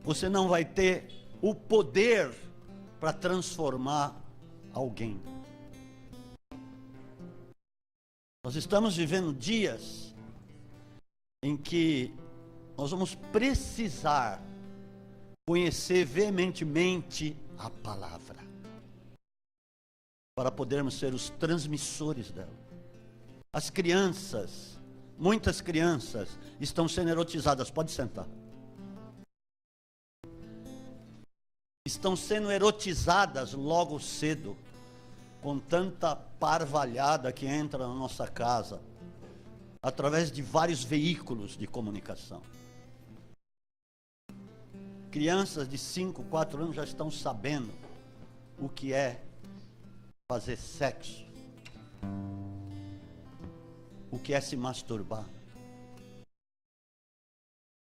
você não vai ter o poder para transformar alguém. Nós estamos vivendo dias em que nós vamos precisar conhecer veementemente a palavra, para podermos ser os transmissores dela. As crianças, muitas crianças, estão sendo erotizadas. Pode sentar. Estão sendo erotizadas logo cedo, com tanta parvalhada que entra na nossa casa, através de vários veículos de comunicação. Crianças de 5, 4 anos já estão sabendo o que é fazer sexo, o que é se masturbar.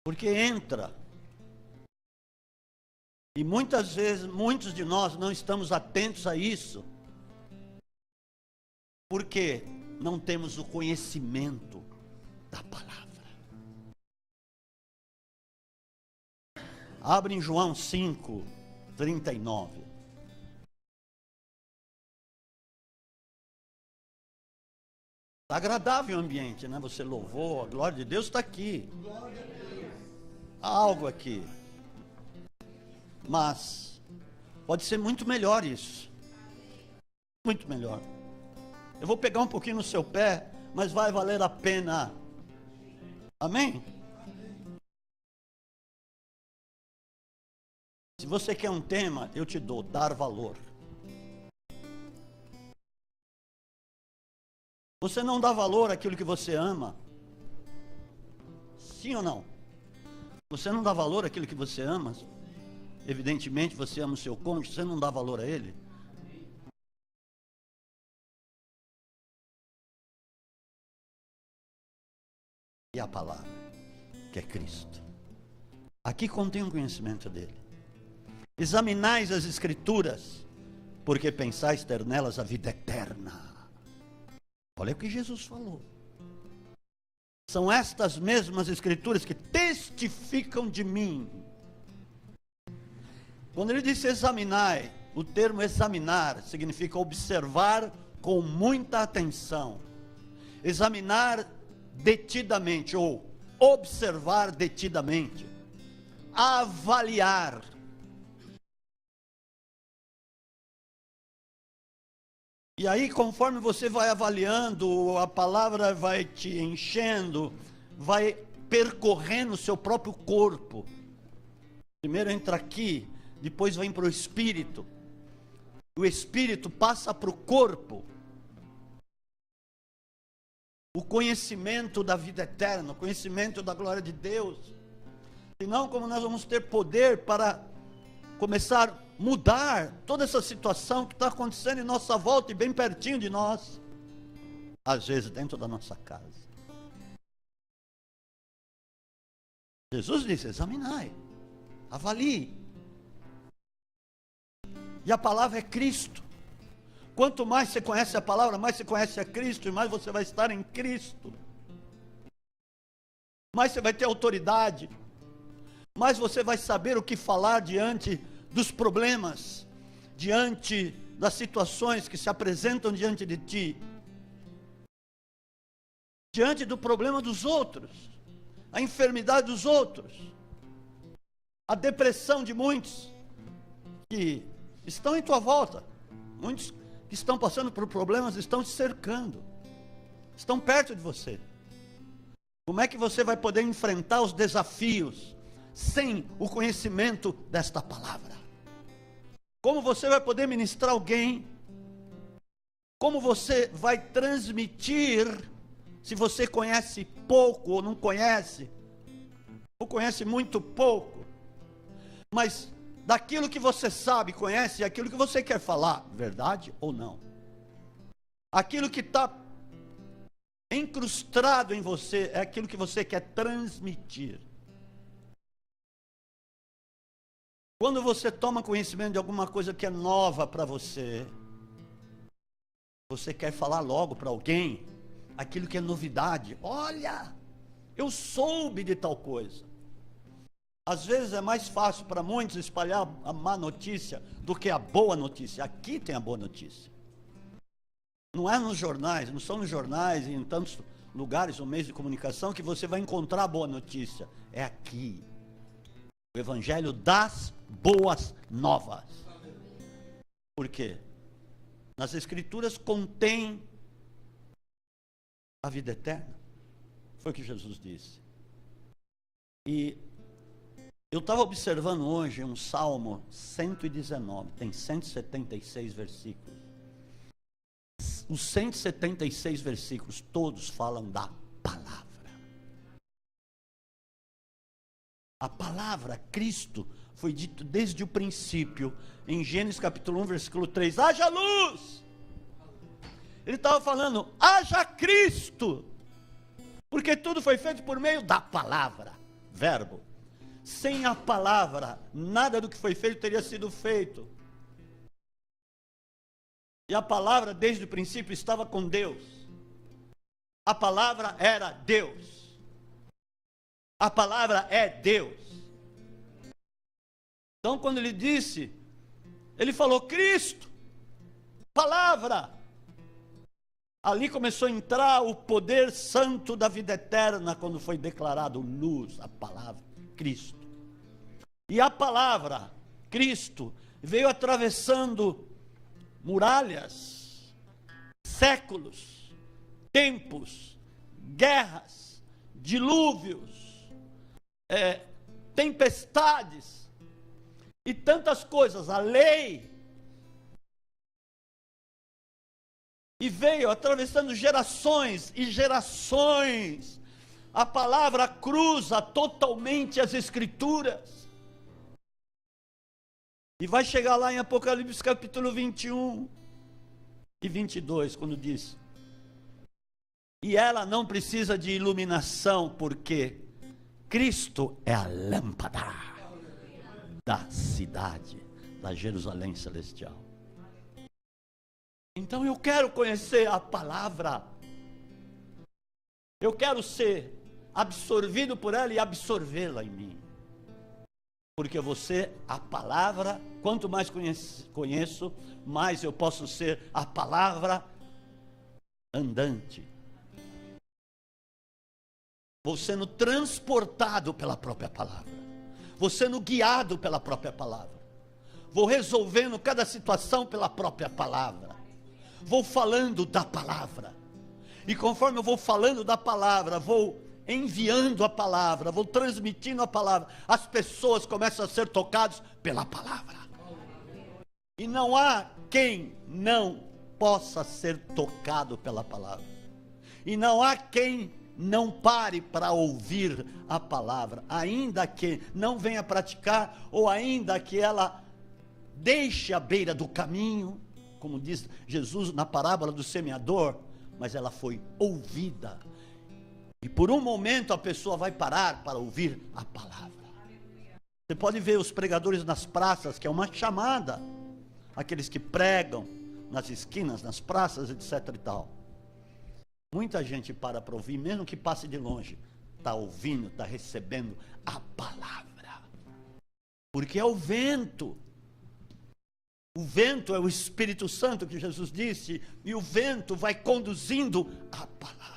Porque entra. E muitas vezes, muitos de nós não estamos atentos a isso, porque não temos o conhecimento da palavra. Abre em João 5, 39. Está agradável o ambiente, né? Você louvou, a glória de Deus está aqui. Há algo aqui. Mas pode ser muito melhor isso. Muito melhor. Eu vou pegar um pouquinho no seu pé, mas vai valer a pena. Amém? Se você quer um tema, eu te dou, dar valor. Você não dá valor àquilo que você ama? Sim ou não? Você não dá valor àquilo que você ama? Evidentemente você ama o seu cônjuge, você não dá valor a ele? E a palavra, que é Cristo. Aqui contém um conhecimento dele. Examinais as Escrituras, porque pensais ter nelas a vida eterna. Olha o que Jesus falou. São estas mesmas Escrituras que testificam de mim. Quando ele disse examinai, o termo examinar significa observar com muita atenção. Examinar detidamente ou observar detidamente. Avaliar. E aí, conforme você vai avaliando, a palavra vai te enchendo, vai percorrendo o seu próprio corpo. Primeiro entra aqui, depois vem para o espírito. O espírito passa para o corpo. O conhecimento da vida eterna, o conhecimento da glória de Deus. Senão, como nós vamos ter poder para começar a mudar toda essa situação que está acontecendo em nossa volta e bem pertinho de nós, às vezes dentro da nossa casa. Jesus disse, examinai, avalie. E a palavra é Cristo. Quanto mais você conhece a palavra, mais você conhece a Cristo, e mais você vai estar em Cristo. Mais você vai ter autoridade, mais você vai saber o que falar diante dos problemas, diante das situações que se apresentam diante de ti, diante do problema dos outros, a enfermidade dos outros, a depressão de muitos que estão em tua volta, muitos que estão passando por problemas estão te cercando, estão perto de você. Como é que você vai poder enfrentar os desafios sem o conhecimento desta palavra? Como você vai poder ministrar alguém? Como você vai transmitir se você conhece pouco ou não conhece? Ou conhece muito pouco? Mas daquilo que você sabe, conhece, é aquilo que você quer falar, verdade ou não? Aquilo que está incrustado em você é aquilo que você quer transmitir. Quando você toma conhecimento de alguma coisa que é nova para você, você quer falar logo para alguém aquilo que é novidade. Olha, eu soube de tal coisa. Às vezes é mais fácil para muitos espalhar a má notícia do que a boa notícia. Aqui tem a boa notícia. Não é nos jornais, não são nos jornais e em tantos lugares ou meios de comunicação que você vai encontrar a boa notícia. É aqui. O Evangelho das boas novas. Por quê? Nas Escrituras contém a vida eterna. Foi o que Jesus disse. E eu estava observando hoje um Salmo 119, tem 176 versículos. Os 176 versículos, todos falam da palavra. A palavra, Cristo, foi dito desde o princípio, em Gênesis capítulo 1, versículo 3, haja luz! Ele estava falando, haja Cristo! Porque tudo foi feito por meio da palavra, verbo. Sem a palavra, nada do que foi feito teria sido feito. E a palavra, desde o princípio, estava com Deus. A palavra era Deus. A palavra é Deus. Então, quando ele disse, ele falou, Cristo, palavra. Ali começou a entrar o poder santo da vida eterna, quando foi declarado luz, a palavra. Cristo. E a palavra, Cristo, veio atravessando muralhas, séculos, tempos, guerras, dilúvios, tempestades e tantas coisas, a lei. E veio atravessando gerações e gerações. A palavra cruza totalmente as Escrituras. E vai chegar lá em Apocalipse capítulo 21 e 22, quando diz: e ela não precisa de iluminação, porque Cristo é a lâmpada da cidade, da Jerusalém celestial. Então eu quero conhecer a palavra. Eu quero ser absorvido por ela e absorvê-la em mim. Porque você, a palavra, quanto mais conheço, mais eu posso ser a palavra andante. Vou sendo transportado pela própria palavra. Vou sendo guiado pela própria palavra. Vou resolvendo cada situação pela própria palavra. Vou falando da palavra. E conforme eu vou falando da palavra, vou enviando a palavra, vou transmitindo a palavra, as pessoas começam a ser tocadas pela palavra. E não há quem não possa ser tocado pela palavra. E não há quem não pare para ouvir a palavra, ainda que não venha praticar, ou ainda que ela deixe a beira do caminho, como diz Jesus na parábola do semeador, mas ela foi ouvida. E por um momento a pessoa vai parar para ouvir a palavra. Você pode ver os pregadores nas praças, que é uma chamada, aqueles que pregam nas esquinas, nas praças, etc e tal. Muita gente para ouvir, mesmo que passe de longe, está ouvindo, está recebendo a palavra. Porque é o vento. O vento é o Espírito Santo, que Jesus disse, e o vento vai conduzindo a palavra.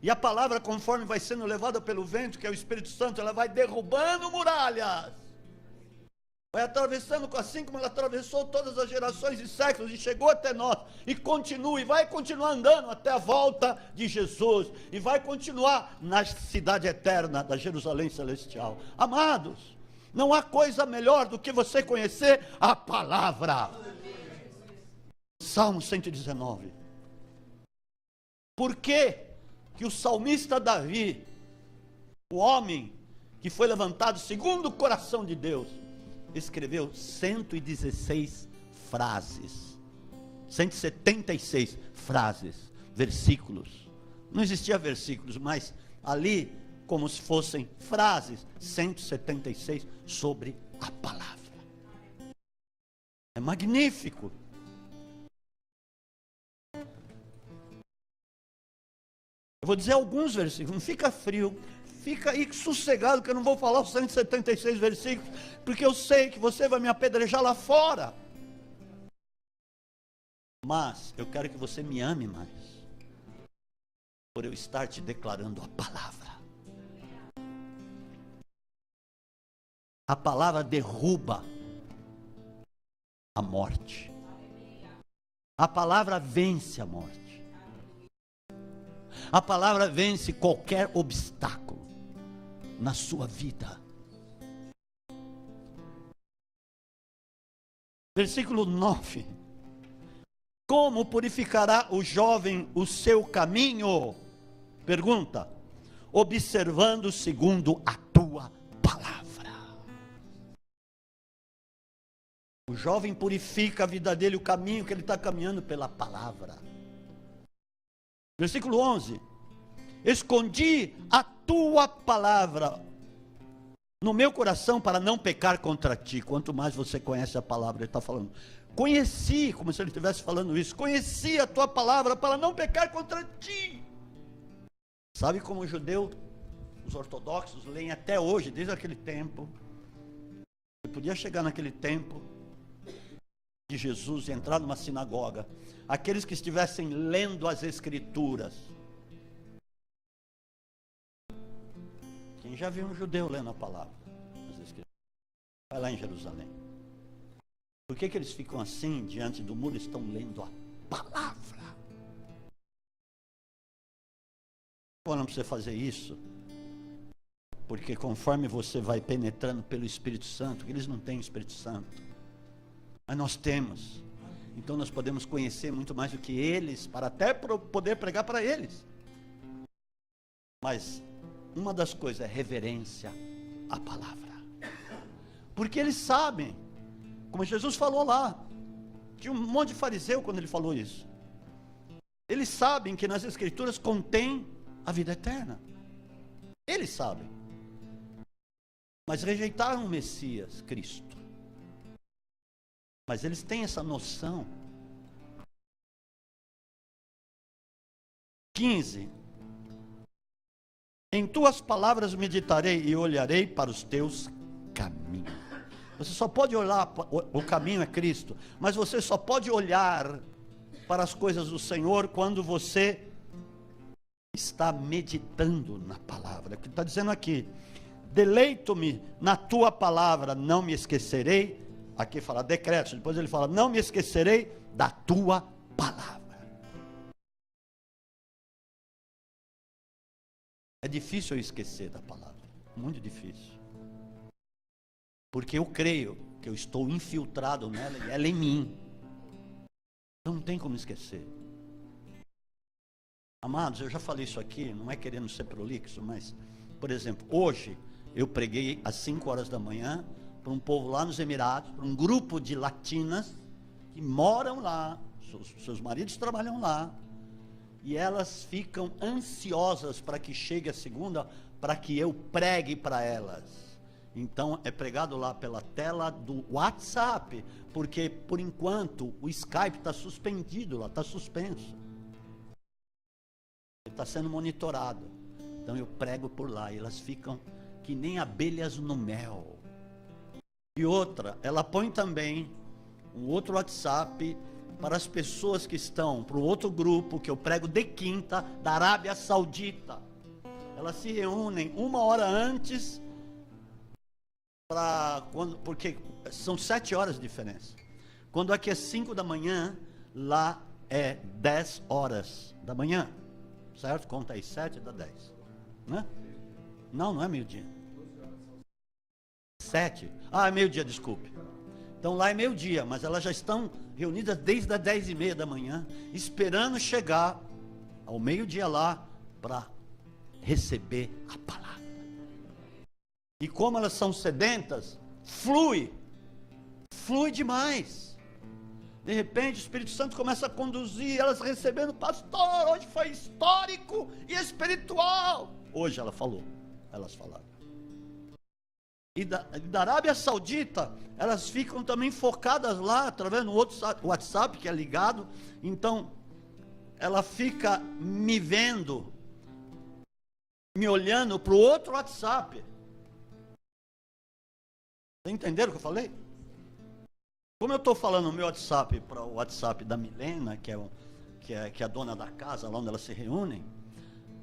E a palavra, conforme vai sendo levada pelo vento, que é o Espírito Santo, ela vai derrubando muralhas. Vai atravessando, assim como ela atravessou todas as gerações e séculos, e chegou até nós, e continua, e vai continuar andando até a volta de Jesus, e vai continuar na cidade eterna da Jerusalém celestial. Amados, não há coisa melhor do que você conhecer a palavra. Salmo 119. Por que o salmista Davi, o homem que foi levantado segundo o coração de Deus, escreveu 116 frases, 176 frases, versículos. Não existia versículos, mas ali, como se fossem frases, 176 sobre a palavra. É magnífico. Eu vou dizer alguns versículos, não fica frio, fica aí sossegado que eu não vou falar os 176 versículos, porque eu sei que você vai me apedrejar lá fora. Mas eu quero que você me ame mais, por eu estar te declarando a palavra. A palavra derruba a morte. A palavra vence a morte. A palavra vence qualquer obstáculo na sua vida. Versículo 9. Como purificará o jovem o seu caminho? Pergunta. Observando segundo a tua palavra. O jovem purifica a vida dele, o caminho que ele está caminhando pela palavra. Versículo 11. Escondi a tua palavra no meu coração para não pecar contra ti. Quanto mais você conhece a palavra, ele está falando. Conheci, como se ele estivesse falando isso. Conheci a tua palavra para não pecar contra ti. Sabe como o judeu, os ortodoxos leem até hoje, desde aquele tempo. Você podia chegar naquele tempo de Jesus e entrar numa sinagoga. Aqueles que estivessem lendo as Escrituras. Quem já viu um judeu lendo a palavra? As Escrituras. Vai lá em Jerusalém. Por que eles ficam assim diante do muro? Estão lendo a palavra. Falando para você fazer isso, porque conforme você vai penetrando pelo Espírito Santo, eles não têm Espírito Santo, mas nós temos. Então nós podemos conhecer muito mais do que eles, para até poder pregar para eles. Mas uma das coisas é reverência à palavra. Porque eles sabem, como Jesus falou lá, tinha um monte de fariseu quando ele falou isso. Eles sabem que nas Escrituras contém a vida eterna. Eles sabem. Mas rejeitaram o Messias, Cristo. Mas eles têm essa noção. 15. Em tuas palavras meditarei e olharei para os teus caminhos. Você só pode olhar, o caminho é Cristo, mas você só pode olhar para as coisas do Senhor quando você está meditando na palavra. O que está dizendo aqui? Deleito-me na tua palavra, não me esquecerei. Aqui fala decretos, depois ele fala, não me esquecerei da tua palavra. É difícil eu esquecer da palavra, muito difícil. Porque eu creio que eu estou infiltrado nela e ela em mim. Então não tem como esquecer. Amados, eu já falei isso aqui, não é querendo ser prolixo, mas, por exemplo, hoje eu preguei às 5 horas da manhã para um povo lá nos Emirados, para um grupo de latinas que moram lá, seus maridos trabalham lá, e elas ficam ansiosas para que chegue a segunda, para que eu pregue para elas. Então é pregado lá pela tela do WhatsApp, porque por enquanto o Skype está suspendido lá, está suspenso. Ele está sendo monitorado. Então eu prego por lá, e elas ficam que nem abelhas no mel. E outra, ela põe também um outro WhatsApp para as pessoas que estão, para o outro grupo que eu prego de quinta, da Arábia Saudita. Elas se reúnem 1 hora antes, porque são 7 horas de diferença. Quando aqui é 5 da manhã, lá é 10 horas da manhã. Certo? Conta aí, 7 dá 10. Né? Não é meio-dia. 7. É meio-dia, desculpe. Então lá é meio-dia, mas elas já estão reunidas desde as 10h30 da manhã, esperando chegar ao meio-dia lá, para receber a palavra. E como elas são sedentas, flui demais. De repente o Espírito Santo começa a conduzir, elas recebendo, pastor, hoje foi histórico e espiritual. Hoje elas falaram. E da Arábia Saudita, elas ficam também focadas lá, através do outro WhatsApp que é ligado. Então, ela fica me vendo me olhando para o outro WhatsApp. Vocês entenderam o que eu falei? Como eu estou falando no meu WhatsApp para o WhatsApp da Milena, que é a dona da casa, lá onde elas se reúnem,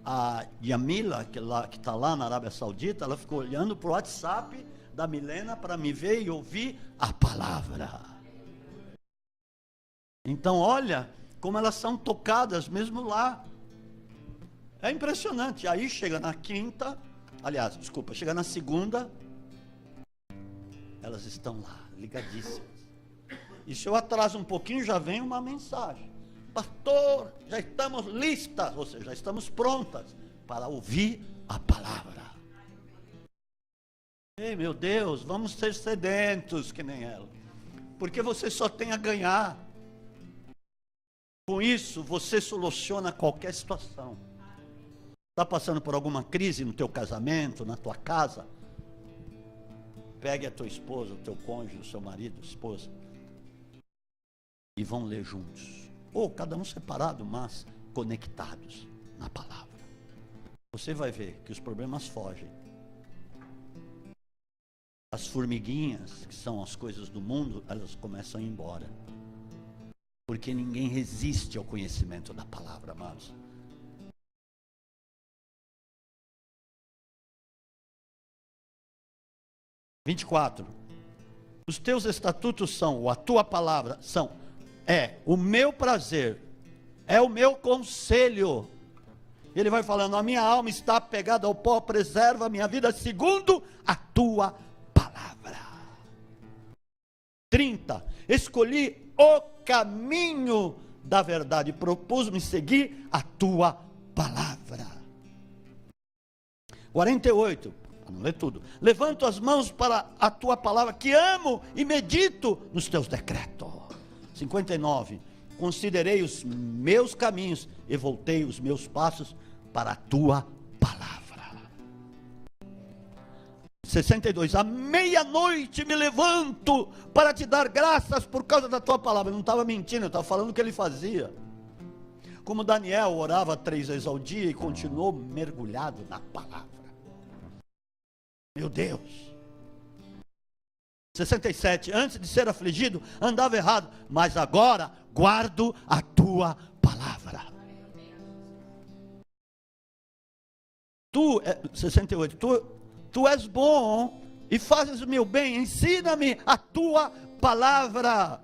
a Yamila, que está lá na Arábia Saudita, ela ficou olhando para o WhatsApp da Milena para me ver e ouvir a palavra. Então, olha como elas são tocadas mesmo lá. É impressionante. Aí chega na quinta, chega na segunda, elas estão lá, ligadíssimas. E se eu atraso um pouquinho, já vem uma mensagem: pastor, já estamos listas, ou seja, já estamos prontas para ouvir a palavra. Ei, meu Deus, vamos ser sedentos que nem ela, porque você só tem a ganhar. Com isso, você soluciona qualquer situação. Está passando por alguma crise no teu casamento, na tua casa? Pegue a tua esposa, o teu cônjuge, o seu marido, esposa, e vão ler juntos. Ou cada um separado, mas conectados na palavra. Você vai ver que os problemas fogem. As formiguinhas, que são as coisas do mundo, elas começam a ir embora. Porque ninguém resiste ao conhecimento da palavra, amados. Os teus estatutos são, ou a tua palavra é o meu prazer, é o meu conselho. Ele vai falando: a minha alma está apegada ao pó, preserva a minha vida segundo a tua palavra. 30, escolhi o caminho da verdade, propus-me seguir a tua palavra. 48, para não ler tudo: levanto as mãos para a tua palavra, que amo e medito nos teus decretos. 59, considerei os meus caminhos e voltei os meus passos para a tua palavra. 62, à meia-noite me levanto para te dar graças por causa da tua palavra. Eu não estava mentindo, eu estava falando o que ele fazia. Como Daniel orava 3 vezes ao dia e continuou mergulhado na palavra. Meu Deus. 67, antes de ser afligido, andava errado, mas agora guardo a tua palavra. 68, tu és bom e fazes o meu bem, ensina-me a tua palavra.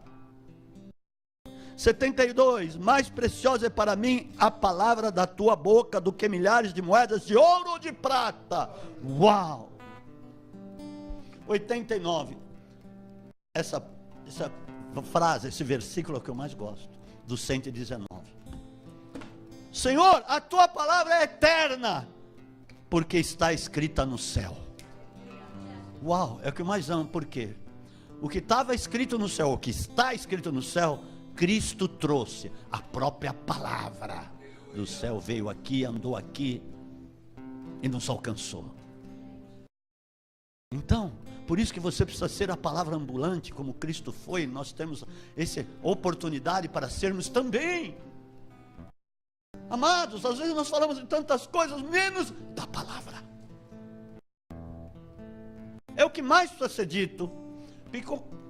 72, mais preciosa é para mim a palavra da tua boca do que milhares de moedas de ouro ou de prata. Uau! 89, essa frase, esse versículo é o que eu mais gosto, do 119. Senhor, a tua palavra é eterna, porque está escrita no céu. Uau, é o que eu mais amo. Por quê? O que estava escrito no céu, o que está escrito no céu, Cristo trouxe. A própria palavra do céu veio aqui, andou aqui e nos alcançou. Então, por isso que você precisa ser a palavra ambulante, como Cristo foi. Nós temos essa oportunidade para sermos também. Amados, às vezes nós falamos de tantas coisas, menos da palavra. É o que mais precisa ser dito.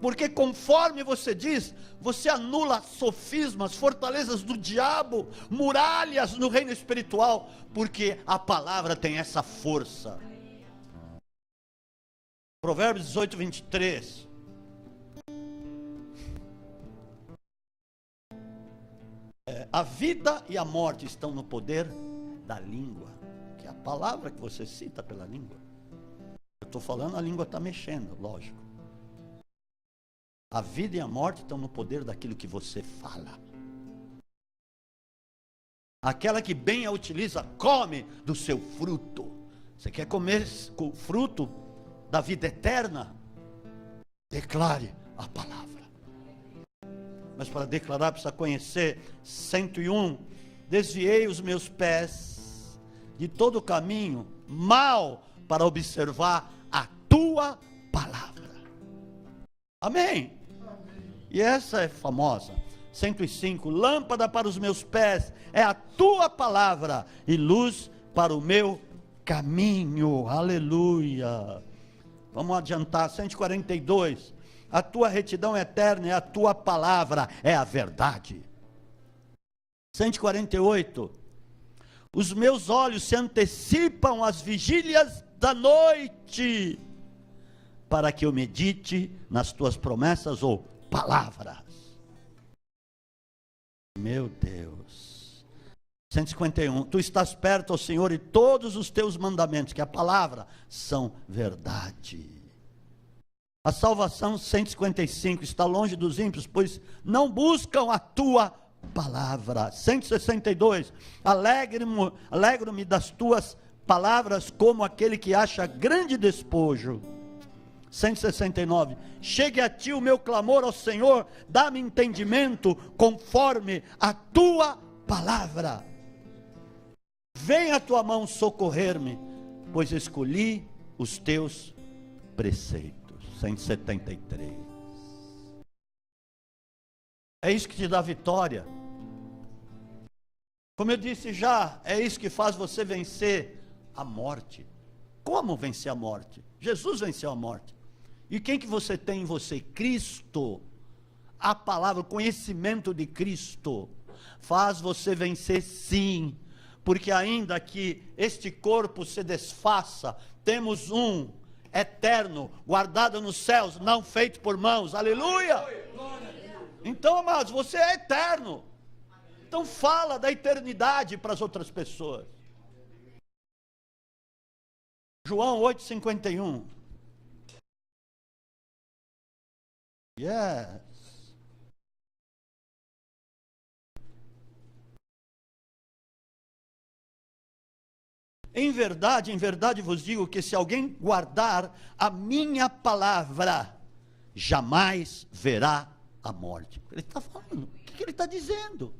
Porque conforme você diz, você anula sofismas, fortalezas do diabo, muralhas no reino espiritual. Porque a palavra tem essa força. Provérbios 18, 23. A vida e a morte estão no poder da língua, que é a palavra que você cita pela língua. Eu estou falando, a língua está mexendo, lógico. A vida e a morte estão no poder daquilo que você fala. Aquela que bem a utiliza, come do seu fruto. Você quer comer o fruto da vida eterna? Declare a palavra. Mas para declarar precisa conhecer. 101, desviei os meus pés de todo o caminho mal para observar a tua palavra. Amém? E essa é famosa. 105, lâmpada para os meus pés é a tua palavra e luz para o meu caminho. Aleluia. Vamos adiantar, 142. A tua retidão eterna é a tua palavra, é a verdade. 148. Os meus olhos se antecipam às vigílias da noite, para que eu medite nas tuas promessas ou palavras. Meu Deus. 151. Tu estás perto, ó Senhor, e todos os teus mandamentos, que é a palavra, são verdade. A salvação, 155, está longe dos ímpios, pois não buscam a tua palavra. 162, alegro-me das tuas palavras, como aquele que acha grande despojo. 169, chegue a ti o meu clamor, ó Senhor, dá-me entendimento conforme a tua palavra. Venha a tua mão socorrer-me, pois escolhi os teus preceitos. 173. É isso que te dá vitória. Como eu disse já, é isso que faz você vencer a morte. Como vencer a morte? Jesus venceu a morte. E quem que você tem em você? Cristo. A palavra, o conhecimento de Cristo faz você vencer, sim. Porque ainda que este corpo se desfaça, temos um eterno, guardado nos céus, não feito por mãos. Aleluia! Então, amados, você é eterno. Então fala da eternidade para as outras pessoas. João 8,51. Yes. Em verdade vos digo que se alguém guardar a minha palavra, jamais verá a morte. Ele está falando, o que ele está dizendo?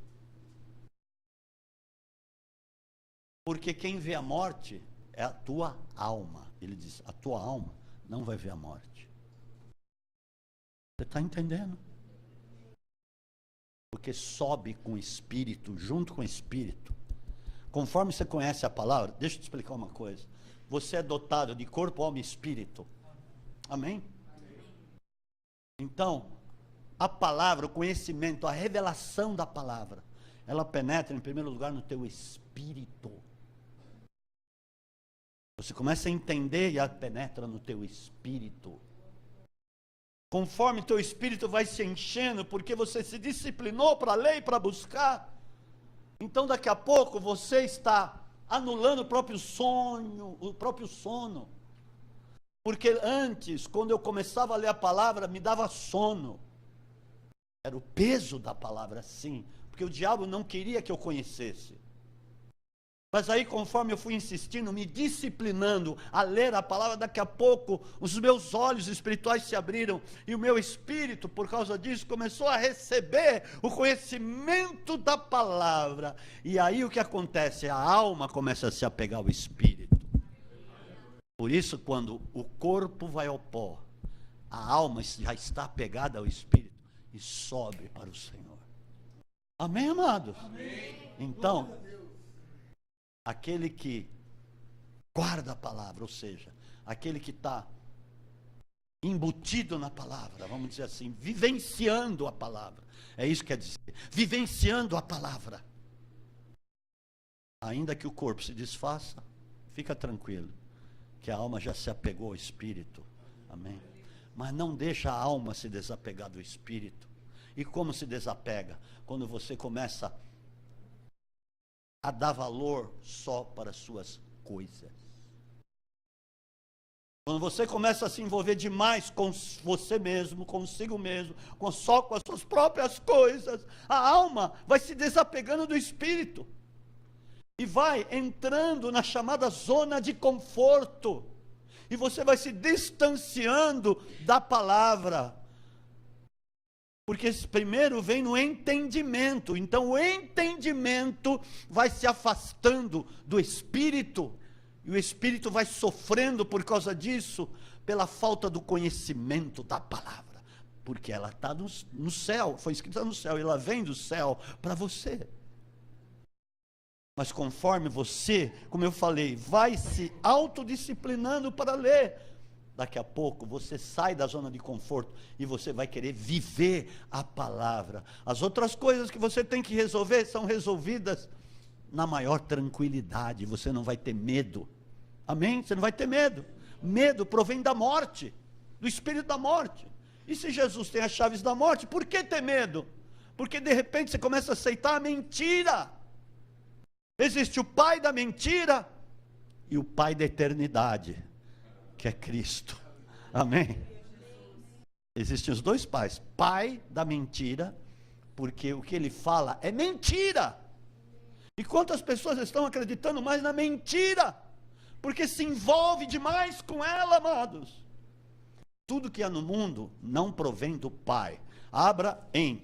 Porque quem vê a morte é a tua alma. Ele diz, a tua alma não vai ver a morte. Você está entendendo? Porque sobe com o Espírito, junto com o Espírito. Conforme você conhece a palavra, deixa eu te explicar uma coisa. Você é dotado de corpo, alma e espírito. Amém? Então, a palavra, o conhecimento, a revelação da palavra, ela penetra em primeiro lugar no teu espírito. Você começa a entender e ela penetra no teu espírito. Conforme teu espírito vai se enchendo, porque você se disciplinou para ler e para buscar, então daqui a pouco você está anulando o próprio sono. Porque antes, quando eu começava a ler a palavra, me dava sono. Era o peso da palavra, sim, porque o diabo não queria que eu conhecesse. Mas aí, conforme eu fui insistindo, me disciplinando a ler a palavra, daqui a pouco os meus olhos espirituais se abriram e o meu espírito, por causa disso, começou a receber o conhecimento da palavra. E aí o que acontece? A alma começa a se apegar ao espírito. Por isso, quando o corpo vai ao pó, a alma já está apegada ao espírito e sobe para o Senhor. Amém, amados? Amém. Então, aquele que guarda a palavra, ou seja, aquele que está embutido na palavra, vamos dizer assim, vivenciando a palavra, é isso que quer dizer, vivenciando a palavra, ainda que o corpo se desfaça, fica tranquilo, que a alma já se apegou ao Espírito, amém? Mas não deixa a alma se desapegar do Espírito. E como se desapega? Quando você começa a dar valor só para as suas coisas. Quando você começa a se envolver demais com você mesmo, consigo mesmo, só com as suas próprias coisas, a alma vai se desapegando do Espírito. E vai entrando na chamada zona de conforto. E você vai se distanciando da palavra. Porque primeiro vem no entendimento. Então o entendimento vai se afastando do Espírito. E o Espírito vai sofrendo por causa disso, pela falta do conhecimento da palavra. Porque ela está no céu, foi escrita no céu, e ela vem do céu para você. Mas conforme você, como eu falei, vai se autodisciplinando para ler, daqui a pouco você sai da zona de conforto e você vai querer viver a palavra. As outras coisas que você tem que resolver são resolvidas na maior tranquilidade. Você não vai ter medo. Amém? Você não vai ter medo. Medo provém da morte, do espírito da morte. E se Jesus tem as chaves da morte, por que ter medo? Porque de repente você começa a aceitar a mentira. Existe o pai da mentira e o pai da eternidade, que é Cristo. Amém? Existem os dois pais. Pai da mentira, porque o que ele fala é mentira. E quantas pessoas estão acreditando mais na mentira? Porque se envolve demais com ela, amados. Tudo que há no mundo não provém do Pai. Abra em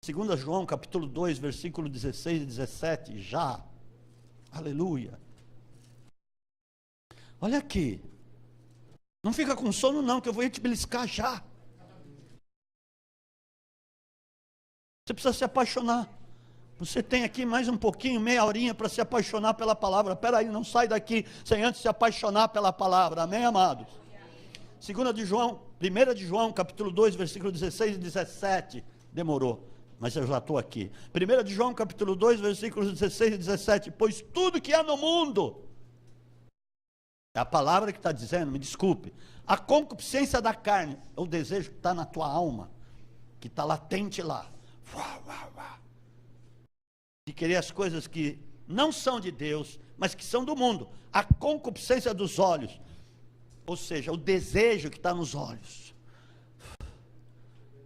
2 João capítulo 2, versículo 16 e 17, já. Aleluia. Olha aqui. Não fica com sono não, que eu vou te beliscar já. Você precisa se apaixonar. Você tem aqui mais um pouquinho, meia horinha para se apaixonar pela palavra. Espera aí, não sai daqui sem antes se apaixonar pela palavra. Amém, amados? 1 de João, capítulo 2, versículo 16 e 17. Demorou, mas eu já estou aqui. 1 de João, capítulo 2, versículos 16 e 17. Pois tudo que há no mundo, é a palavra que está dizendo, me desculpe, a concupiscência da carne, é o desejo que está na tua alma, que está latente lá. De querer as coisas que não são de Deus, mas que são do mundo. A concupiscência dos olhos, ou seja, o desejo que está nos olhos.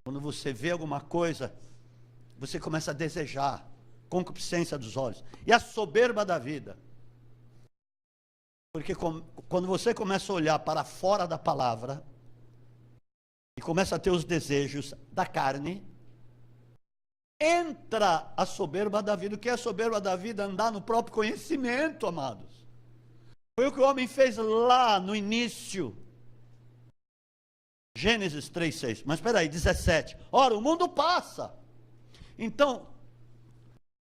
Quando você vê alguma coisa, você começa a desejar. Concupiscência dos olhos. E a soberba da vida. Porque quando você começa a olhar para fora da palavra, e começa a ter os desejos da carne, entra a soberba da vida. O que é a soberba da vida? Andar no próprio conhecimento, amados. Foi o que o homem fez lá no início. Gênesis 3:6. Mas espera aí, 17. Ora, o mundo passa. Então,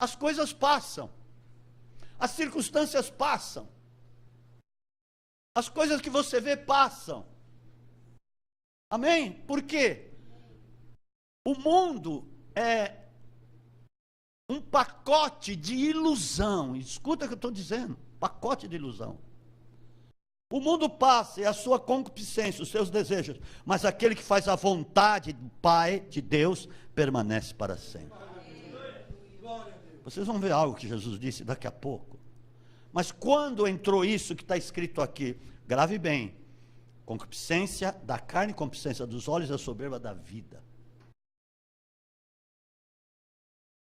as coisas passam. As circunstâncias passam. As coisas que você vê passam. Amém? Por quê? O mundo é um pacote de ilusão. Escuta o que eu estou dizendo. Pacote de ilusão. O mundo passa e a sua concupiscência, os seus desejos, mas aquele que faz a vontade do Pai, de Deus, permanece para sempre. Vocês vão ver algo que Jesus disse daqui a pouco. Mas quando entrou isso que está escrito aqui, grave bem: concupiscência da carne, concupiscência dos olhos, a soberba da vida.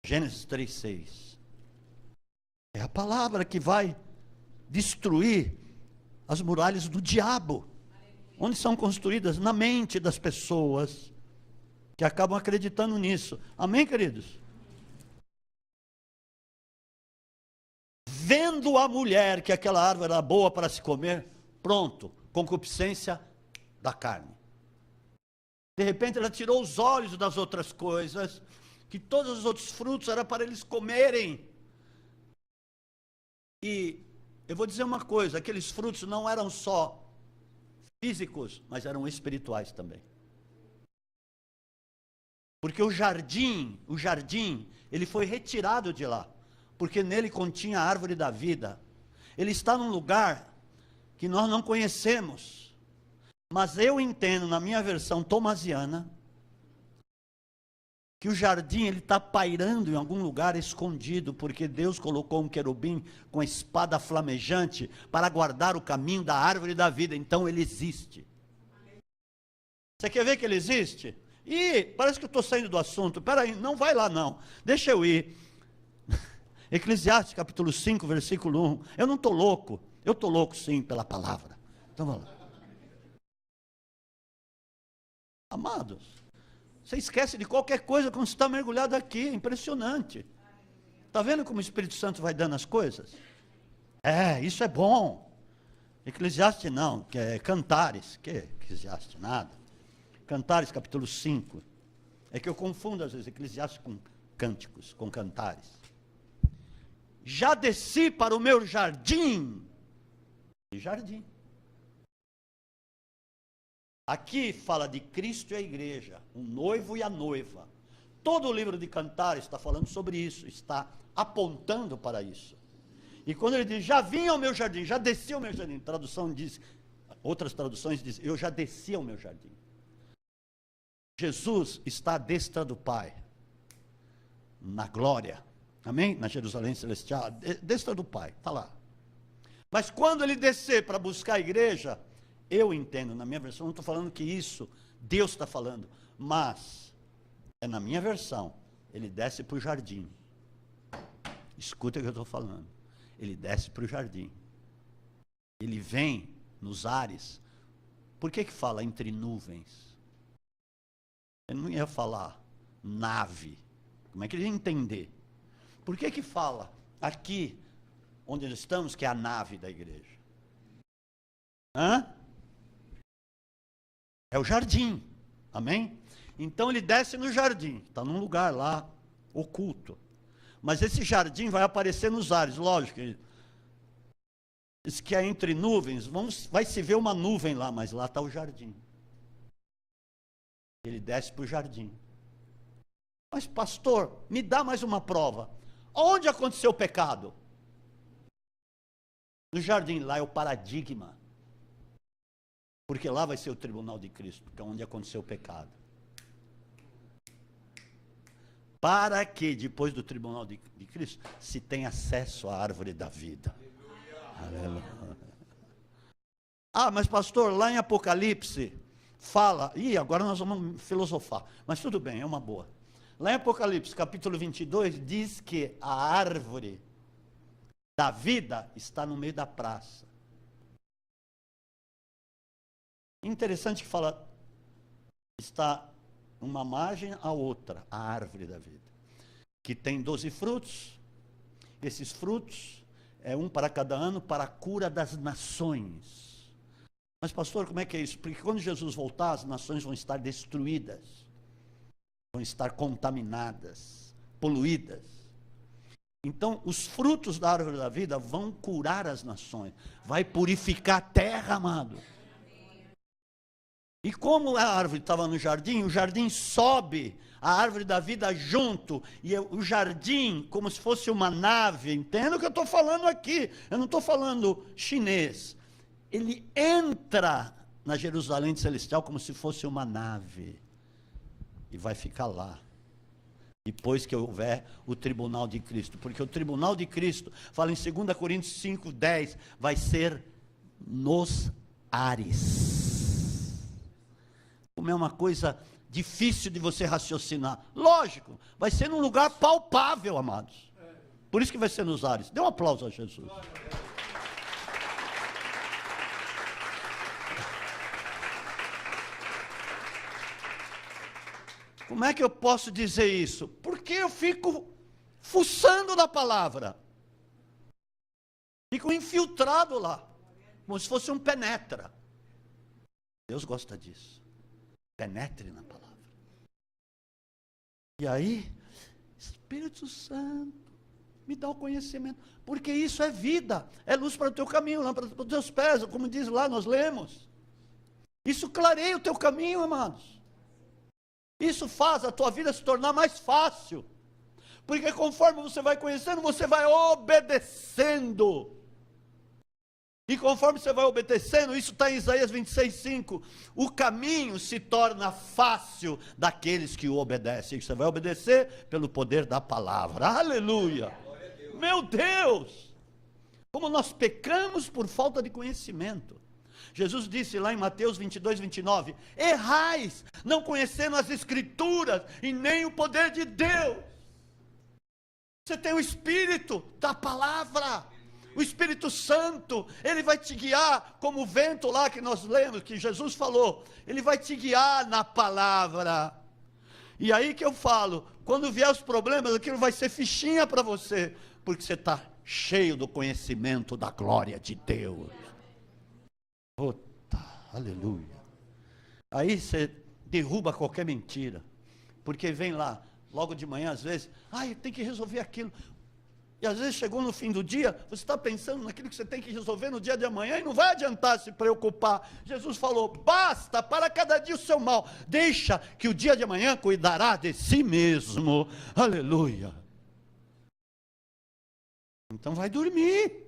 Gênesis 3:6. É a palavra que vai destruir as muralhas do diabo. Onde são construídas? Na mente das pessoas que acabam acreditando nisso. Amém, queridos? Vendo a mulher que aquela árvore era boa para se comer, pronto, concupiscência da carne. De repente ela tirou os olhos das outras coisas, que todos os outros frutos eram para eles comerem. E eu vou dizer uma coisa, aqueles frutos não eram só físicos, mas eram espirituais também. Porque o jardim, ele foi retirado de lá, porque nele continha a árvore da vida. Ele está num lugar que nós não conhecemos, mas eu entendo, na minha versão tomasiana, que o jardim ele está pairando em algum lugar escondido, porque Deus colocou um querubim com espada flamejante para guardar o caminho da árvore da vida. Então ele existe. Você quer ver que ele existe? Ih, parece que eu estou saindo do assunto. Espera aí, não vai lá não, deixa eu ir. Eclesiastes capítulo 5, versículo 1. Eu não estou louco, eu estou louco sim pela palavra. Então vamos lá. Amados, você esquece de qualquer coisa quando você está mergulhado aqui. É impressionante. Está vendo como o Espírito Santo vai dando as coisas? Isso é bom. Eclesiastes não, que é Cantares. Que Eclesiastes? Nada. Cantares capítulo 5. É que eu confundo às vezes Eclesiastes com cânticos, com Cantares. já desci para o meu jardim. E jardim. Aqui fala de Cristo e a igreja, o noivo e a noiva. Todo o livro de Cantares está falando sobre isso, está apontando para isso. E quando ele diz, já vim ao meu jardim, já desci ao meu jardim, tradução diz, outras traduções dizem, eu já desci ao meu jardim. Jesus está à destra do Pai, na glória, amém? Na Jerusalém Celestial, destra do Pai, está lá. Mas quando ele descer para buscar a igreja, eu entendo, na minha versão, não estou falando que isso Deus está falando, mas é na minha versão, ele desce para o jardim. Escuta o que eu estou falando. Ele desce para o jardim. Ele vem nos ares. Por que fala entre nuvens? Ele não ia falar nave. Como é que ele ia entender? Por que fala aqui, onde nós estamos, que é a nave da igreja? É o jardim. Amém? Então ele desce no jardim. Está num lugar lá, oculto. Mas esse jardim vai aparecer nos ares, lógico. Diz que é entre nuvens, vai se ver uma nuvem lá, mas lá está o jardim. Ele desce para o jardim. Mas pastor, me dá mais uma prova. Onde aconteceu o pecado? No jardim, lá é o paradigma. Porque lá vai ser o tribunal de Cristo, que é onde aconteceu o pecado. Para que, depois do tribunal de Cristo, se tenha acesso à árvore da vida. Aleluia. Mas pastor, lá em Apocalipse, fala... agora nós vamos filosofar. Mas tudo bem, é uma boa. Lá em Apocalipse, capítulo 22, diz que a árvore da vida está no meio da praça. Interessante que fala... está... uma margem à outra, a árvore da vida, que tem 12 frutos. Esses frutos é um para cada ano, para a cura das nações. Mas pastor, como é que é isso? Porque quando Jesus voltar, as nações vão estar destruídas, vão estar contaminadas, poluídas. Então os frutos da árvore da vida vão curar as nações, vai purificar a terra, amado. E como a árvore estava no jardim, o jardim sobe a árvore da vida junto, e o jardim, como se fosse uma nave, entenda o que eu estou falando aqui, eu não estou falando chinês, ele entra na Jerusalém Celestial como se fosse uma nave, e vai ficar lá, depois que houver o tribunal de Cristo, porque o tribunal de Cristo, fala em 2 Coríntios 5:10, vai ser nos ares. Como é uma coisa difícil de você raciocinar. Lógico, vai ser num lugar palpável, amados. Por isso que vai ser nos ares. Dê um aplauso a Jesus. Como é que eu posso dizer isso? Porque eu fico fuçando na palavra. Fico infiltrado lá. Como se fosse um penetra. Deus gosta disso. Penetre na palavra. E aí, Espírito Santo, me dá o conhecimento. Porque isso é vida. É luz para o teu caminho, lâmpada para os teus pés. Como diz lá, nós lemos. Isso clareia o teu caminho, amados. Isso faz a tua vida se tornar mais fácil. Porque conforme você vai conhecendo, você vai obedecendo. E conforme você vai obedecendo, isso está em Isaías 26:5, o caminho se torna fácil daqueles que o obedecem. Você vai obedecer pelo poder da palavra. Aleluia! Meu Deus! Como nós pecamos por falta de conhecimento. Jesus disse lá em Mateus 22:29, errais, não conhecendo as Escrituras e nem o poder de Deus. Você tem o Espírito da palavra. O Espírito Santo, ele vai te guiar, como o vento lá que nós lemos, que Jesus falou, ele vai te guiar na palavra. E aí que eu falo, quando vier os problemas, aquilo vai ser fichinha para você, porque você está cheio do conhecimento da glória de Deus. Aleluia. Aí você derruba qualquer mentira, porque vem lá, logo de manhã às vezes, tem que resolver aquilo. E às vezes chegou no fim do dia, você está pensando naquilo que você tem que resolver no dia de amanhã e não vai adiantar se preocupar. Jesus falou: basta para cada dia o seu mal, deixa que o dia de amanhã cuidará de si mesmo. Aleluia. Então vai dormir.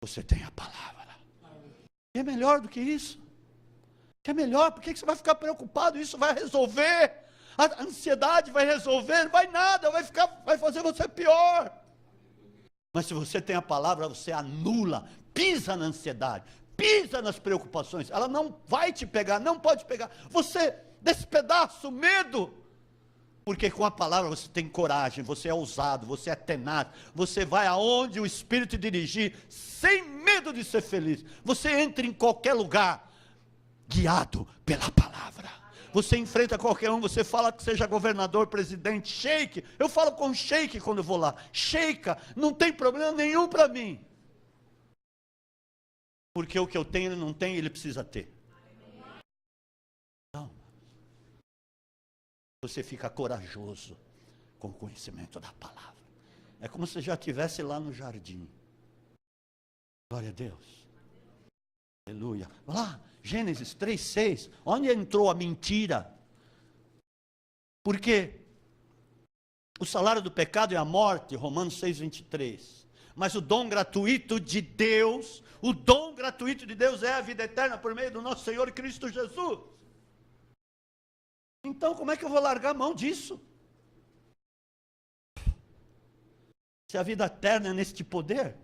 Você tem a palavra. E é melhor do que isso. É melhor, por que você vai ficar preocupado? Isso vai resolver. A ansiedade vai resolver, não vai nada, vai fazer você pior. Mas se você tem a palavra, você anula, pisa na ansiedade, pisa nas preocupações. Ela não vai te pegar, não pode pegar. Você despedaça o medo. Porque com a palavra você tem coragem, você é ousado, você é tenaz, você vai aonde o Espírito dirigir, sem medo de ser feliz. Você entra em qualquer lugar, guiado pela palavra. Você enfrenta qualquer um, você fala que seja governador, presidente, sheik. Eu falo com sheik quando eu vou lá. Sheika, não tem problema nenhum para mim. Porque o que eu tenho ele não tem, ele precisa ter. Não. Você fica corajoso com o conhecimento da palavra. É como se já estivesse lá no jardim. Glória a Deus. Aleluia. Lá, Gênesis 3:6. Onde entrou a mentira? Porque o salário do pecado é a morte, Romanos 6:23. Mas o dom gratuito de Deus, é a vida eterna por meio do nosso Senhor Cristo Jesus. Então, como é que eu vou largar a mão disso? Se a vida eterna é neste poder,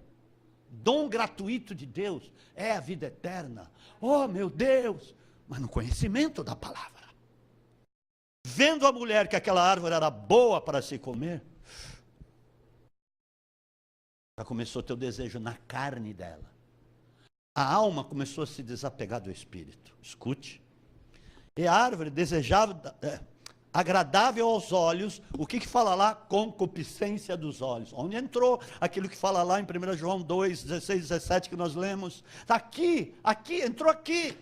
dom gratuito de Deus é a vida eterna. Oh, meu Deus! Mas no conhecimento da palavra. Vendo a mulher que aquela árvore era boa para se comer, já começou a ter o desejo na carne dela. A alma começou a se desapegar do espírito. Escute. E a árvore desejava, agradável aos olhos, o que fala lá? Concupiscência dos olhos. Onde entrou aquilo que fala lá em 1 João 2, 16, 17, que nós lemos? Está aqui, entrou aqui.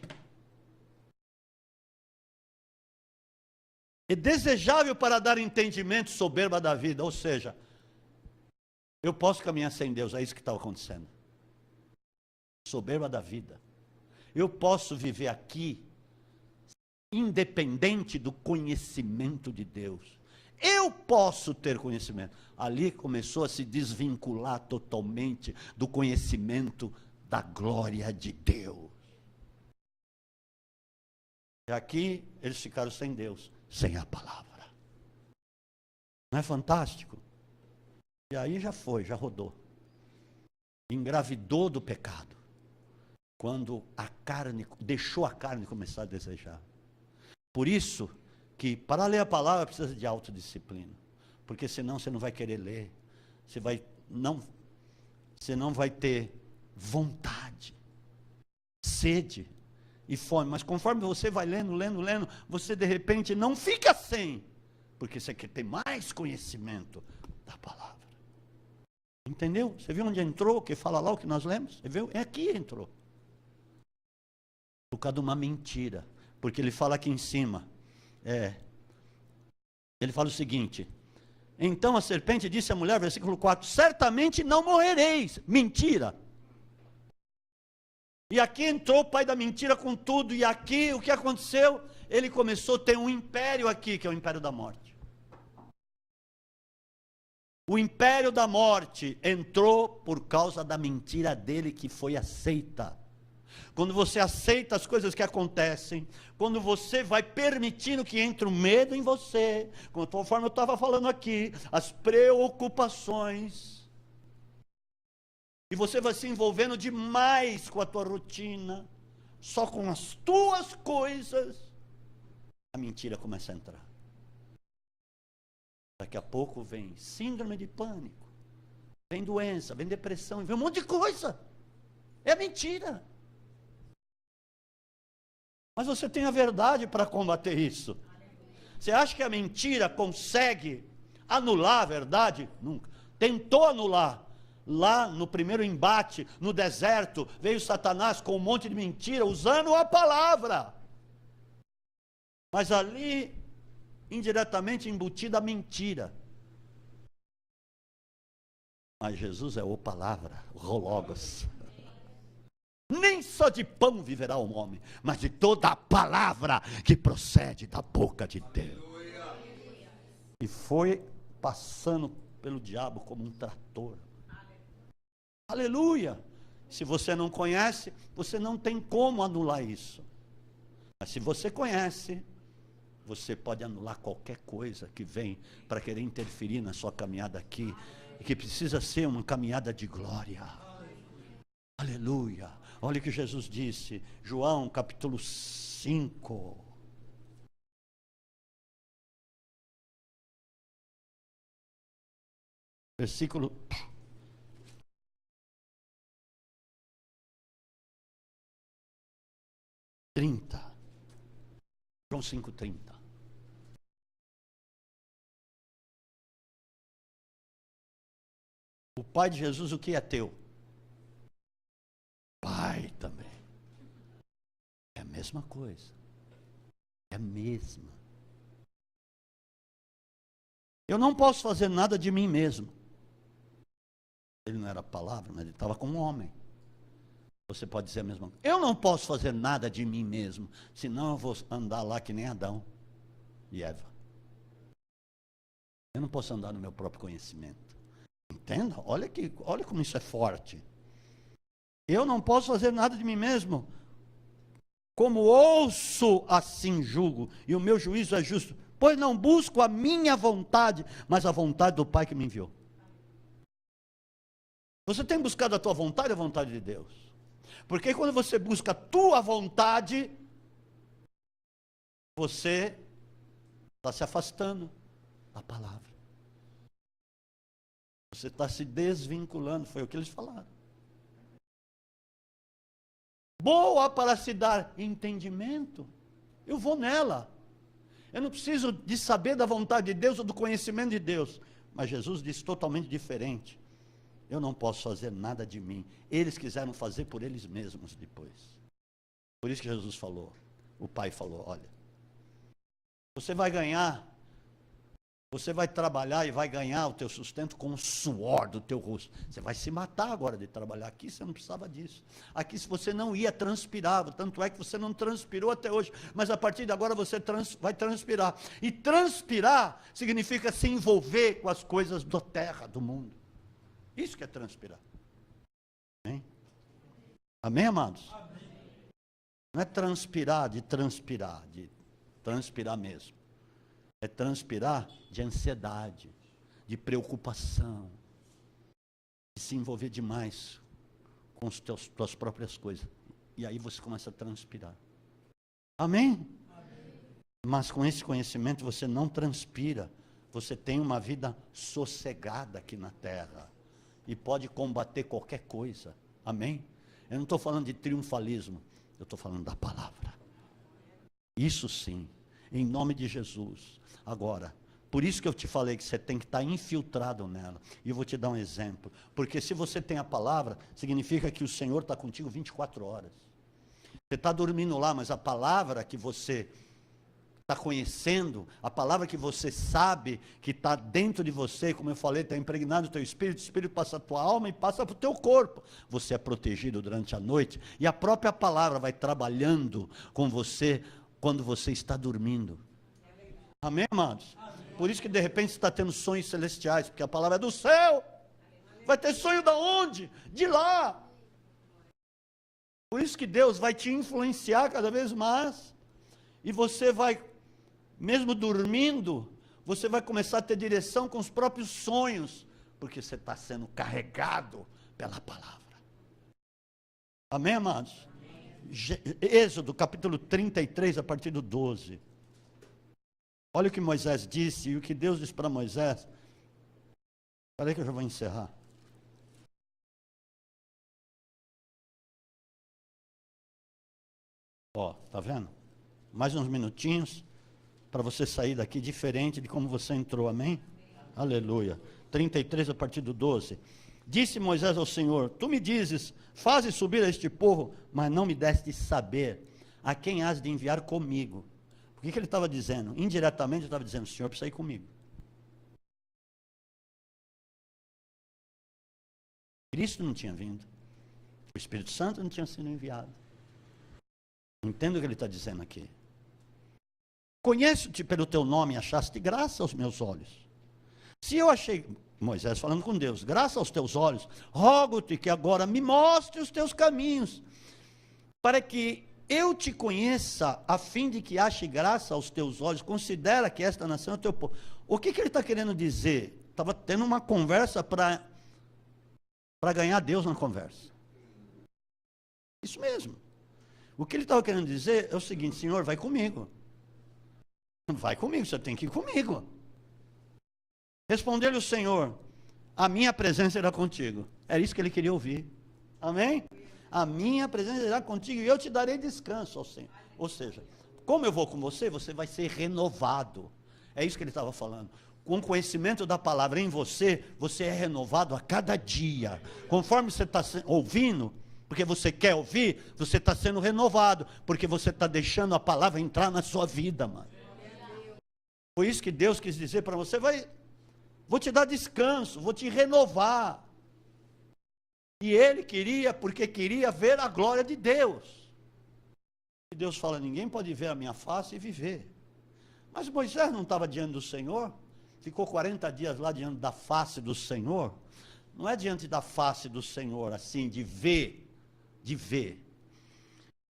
E desejável para dar entendimento, soberba da vida. Ou seja, eu posso caminhar sem Deus, é isso que está acontecendo. Soberba da vida. Eu posso viver aqui independente do conhecimento de Deus. Eu posso ter conhecimento. Ali começou a se desvincular totalmente do conhecimento da glória de Deus. E aqui eles ficaram sem Deus, sem a palavra. Não é fantástico? E aí já foi, já rodou. Engravidou do pecado. Quando a carne, deixou a carne começar a desejar. Por isso que para ler a palavra precisa de autodisciplina. Porque senão você não vai querer ler. Você não vai ter vontade, sede e fome. Mas conforme você vai lendo, você de repente não fica sem. Porque você quer ter mais conhecimento da palavra. Entendeu? Você viu onde entrou, que fala lá o que nós lemos? Você viu? É aqui entrou. Por causa de uma mentira. Porque ele fala aqui em cima. Ele fala o seguinte. Então a serpente disse à mulher, versículo 4, certamente não morrereis. Mentira. E aqui entrou o pai da mentira com tudo. E aqui o que aconteceu? Ele começou a ter um império aqui, que é o império da morte. O império da morte entrou por causa da mentira dele que foi aceita. Quando você aceita as coisas que acontecem, quando você vai permitindo que entre o medo em você, conforme eu estava falando aqui, as preocupações, e você vai se envolvendo demais com a tua rotina, só com as tuas coisas, a mentira começa a entrar. Daqui a pouco vem síndrome de pânico, vem doença, vem depressão, vem um monte de coisa. É mentira. Mas você tem a verdade para combater isso. Você acha que a mentira consegue anular a verdade? Nunca. Tentou anular. Lá no primeiro embate, no deserto, veio Satanás com um monte de mentira, usando a palavra. Mas ali, indiretamente embutida a mentira. Mas Jesus é o palavra, o Logos. Nem só de pão viverá o homem, mas de toda a palavra que procede da boca de Deus. E foi passando pelo diabo como um trator. Aleluia! Se você não conhece, você não tem como anular isso. Mas se você conhece, você pode anular qualquer coisa que vem para querer interferir na sua caminhada aqui, e que precisa ser uma caminhada de glória. Aleluia! Olha o que Jesus disse, João capítulo 5. Versículo 30. João 5:30. O Pai de Jesus, o que é teu? Pai também. É a mesma coisa. É a mesma. Eu não posso fazer nada de mim mesmo. Ele não era a palavra, mas ele estava como um homem. Você pode dizer a mesma coisa. Eu não posso fazer nada de mim mesmo, senão eu vou andar lá que nem Adão e Eva. Eu não posso andar no meu próprio conhecimento. Entenda? Olha como isso é forte. Eu não posso fazer nada de mim mesmo. Como ouço, assim julgo, e o meu juízo é justo, pois não busco a minha vontade, mas a vontade do Pai que me enviou. Você tem buscado a tua vontade ou a vontade de Deus? Porque quando você busca a tua vontade, você está se afastando da palavra. Você está se desvinculando, foi o que eles falaram. Boa para se dar entendimento, eu vou nela. Eu não preciso de saber da vontade de Deus ou do conhecimento de Deus. Mas Jesus disse totalmente diferente. Eu não posso fazer nada de mim. Eles quiseram fazer por eles mesmos depois. Por isso que Jesus falou, o Pai falou, olha, você vai ganhar, você vai trabalhar e vai ganhar o teu sustento com o suor do teu rosto. Você vai se matar agora de trabalhar. Aqui você não precisava disso. Aqui se você não ia, transpirava. Tanto é que você não transpirou até hoje. Mas a partir de agora você vai transpirar. E transpirar significa se envolver com as coisas da terra, do mundo. Isso que é transpirar. Amém? Amém, amados? Amém. Não é transpirar de transpirar mesmo. É transpirar de ansiedade, de preocupação, de se envolver demais com as tuas próprias coisas. E aí você começa a transpirar. Amém? Amém? Mas com esse conhecimento você não transpira. Você tem uma vida sossegada aqui na terra. E pode combater qualquer coisa. Amém? Eu não estou falando de triunfalismo. Eu estou falando da palavra. Isso sim. Em nome de Jesus. Agora, por isso que eu te falei que você tem que estar infiltrado nela. E eu vou te dar um exemplo. Porque se você tem a palavra, significa que o Senhor está contigo 24 horas. Você está dormindo lá, mas a palavra que você está conhecendo, a palavra que você sabe, que está dentro de você, como eu falei, está impregnado no teu espírito, o espírito passa a tua alma e passa para o teu corpo. Você é protegido durante a noite. E a própria palavra vai trabalhando com você quando você está dormindo. Amém, amados? Amém. Por isso que de repente você está tendo sonhos celestiais, porque a palavra é do céu. Vai ter sonho da onde? De lá. Por isso que Deus vai te influenciar cada vez mais. E você vai, mesmo dormindo, você vai começar a ter direção com os próprios sonhos, porque você está sendo carregado pela palavra. Amém, amados? Amém. Êxodo capítulo 33, a partir do 12. Olha o que Moisés disse e o que Deus disse para Moisés. Espera aí que eu já vou encerrar. Ó, tá vendo? Mais uns minutinhos para você sair daqui diferente de como você entrou, amém? Aleluia. 33 a partir do 12. Disse Moisés ao Senhor, tu me dizes, faze subir a este povo, mas não me deste saber a quem has de enviar comigo. O que ele estava dizendo? Indiretamente ele estava dizendo, o Senhor precisa ir comigo. Cristo não tinha vindo. O Espírito Santo não tinha sido enviado. Entenda o que ele está dizendo aqui. Conheço-te pelo teu nome e achaste graça aos meus olhos. Se eu achei, Moisés falando com Deus, graça aos teus olhos, rogo-te que agora me mostre os teus caminhos, para que eu te conheça, a fim de que ache graça aos teus olhos. Considera que esta nação é o teu povo. O que ele está querendo dizer? Estava tendo uma conversa para ganhar Deus na conversa. Isso mesmo. O que ele estava querendo dizer é o seguinte: Senhor, vai comigo. Vai comigo, você tem que ir comigo. Respondeu-lhe o Senhor: a minha presença irá contigo. Era isso que ele queria ouvir. Amém? A minha presença irá contigo e eu te darei descanso, Senhor. Ou seja, como eu vou com você, você vai ser renovado. É isso que ele estava falando. Com o conhecimento da palavra em você, você é renovado a cada dia. Conforme você está ouvindo, porque você quer ouvir, você está sendo renovado, porque você está deixando a palavra entrar na sua vida, mano. Foi isso que Deus quis dizer para você: vou te dar descanso, vou te renovar. E ele queria, porque queria ver a glória de Deus. E Deus fala: ninguém pode ver a minha face e viver. Mas Moisés não estava diante do Senhor? Ficou 40 dias lá diante da face do Senhor? Não é diante da face do Senhor, assim, de ver.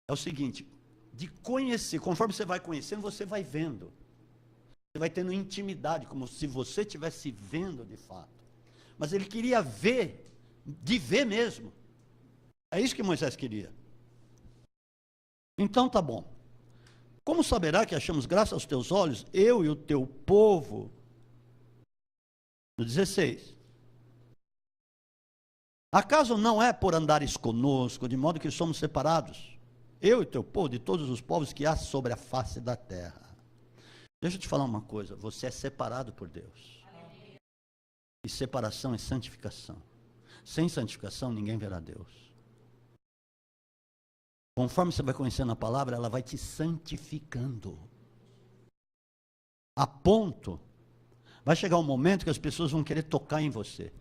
É o seguinte, de conhecer. Conforme você vai conhecendo, você vai vendo. Você vai tendo intimidade, como se você estivesse vendo de fato. Mas ele queria ver, de ver mesmo. É isso que Moisés queria. Então tá bom. Como saberá que achamos graça aos teus olhos, eu e o teu povo? No 16. Acaso não é por andares conosco, de modo que somos separados, eu e teu povo, de todos os povos que há sobre a face da terra? Deixa eu te falar uma coisa: você é separado por Deus. E separação é santificação. Sem santificação, ninguém verá Deus. Conforme você vai conhecendo a palavra, ela vai te santificando. A ponto, vai chegar um momento que as pessoas vão querer tocar em você.